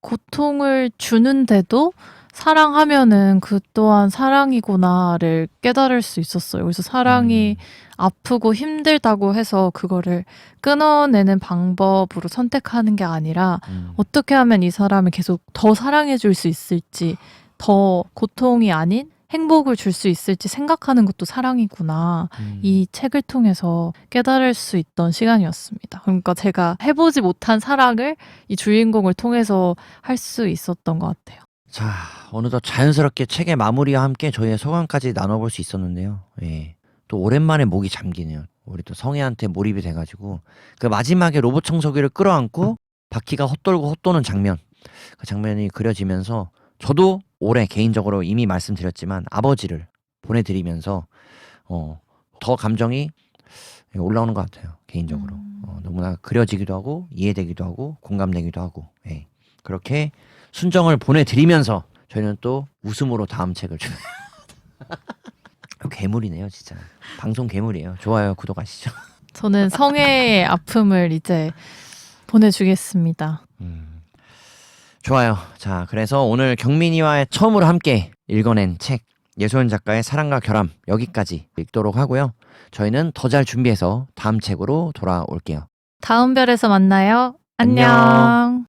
고통을 주는데도 사랑하면은 그 또한 사랑이구나를 깨달을 수 있었어요. 그래서 사랑이 아프고 힘들다고 해서 그거를 끊어내는 방법으로 선택하는 게 아니라 어떻게 하면 이 사람을 계속 더 사랑해 줄 수 있을지, 더 고통이 아닌 행복을 줄 수 있을지 생각하는 것도 사랑이구나. 이 책을 통해서 깨달을 수 있던 시간이었습니다. 그러니까 제가 해보지 못한 사랑을 이 주인공을 통해서 할 수 있었던 것 같아요. 자, 어느덧 자연스럽게 책의 마무리와 함께 저희의 소감까지 나눠볼 수 있었는데요. 예. 또 오랜만에 목이 잠기네요. 우리 또 성애한테 몰입이 돼가지고 그 마지막에 로봇 청소기를 끌어안고 바퀴가 헛돌고 헛도는 장면, 그 장면이 그려지면서 저도 올해 개인적으로 이미 말씀드렸지만 아버지를 보내드리면서 더 감정이 올라오는 것 같아요. 개인적으로. 너무나 그려지기도 하고 이해되기도 하고 공감되기도 하고, 예. 그렇게 순정을 보내드리면서 저희는 또 웃음으로 다음 책을 괴물이네요 진짜. 방송 괴물이에요. 좋아요, 구독하시죠. 저는 성애의 아픔을 이제 보내주겠습니다. 좋아요. 자, 그래서 오늘 경민이와 처음으로 함께 읽어낸 책 예소연 작가의 사랑과 결함, 여기까지 읽도록 하고요. 저희는 더 잘 준비해서 다음 책으로 돌아올게요. 다음 별에서 만나요. 안녕. 안녕.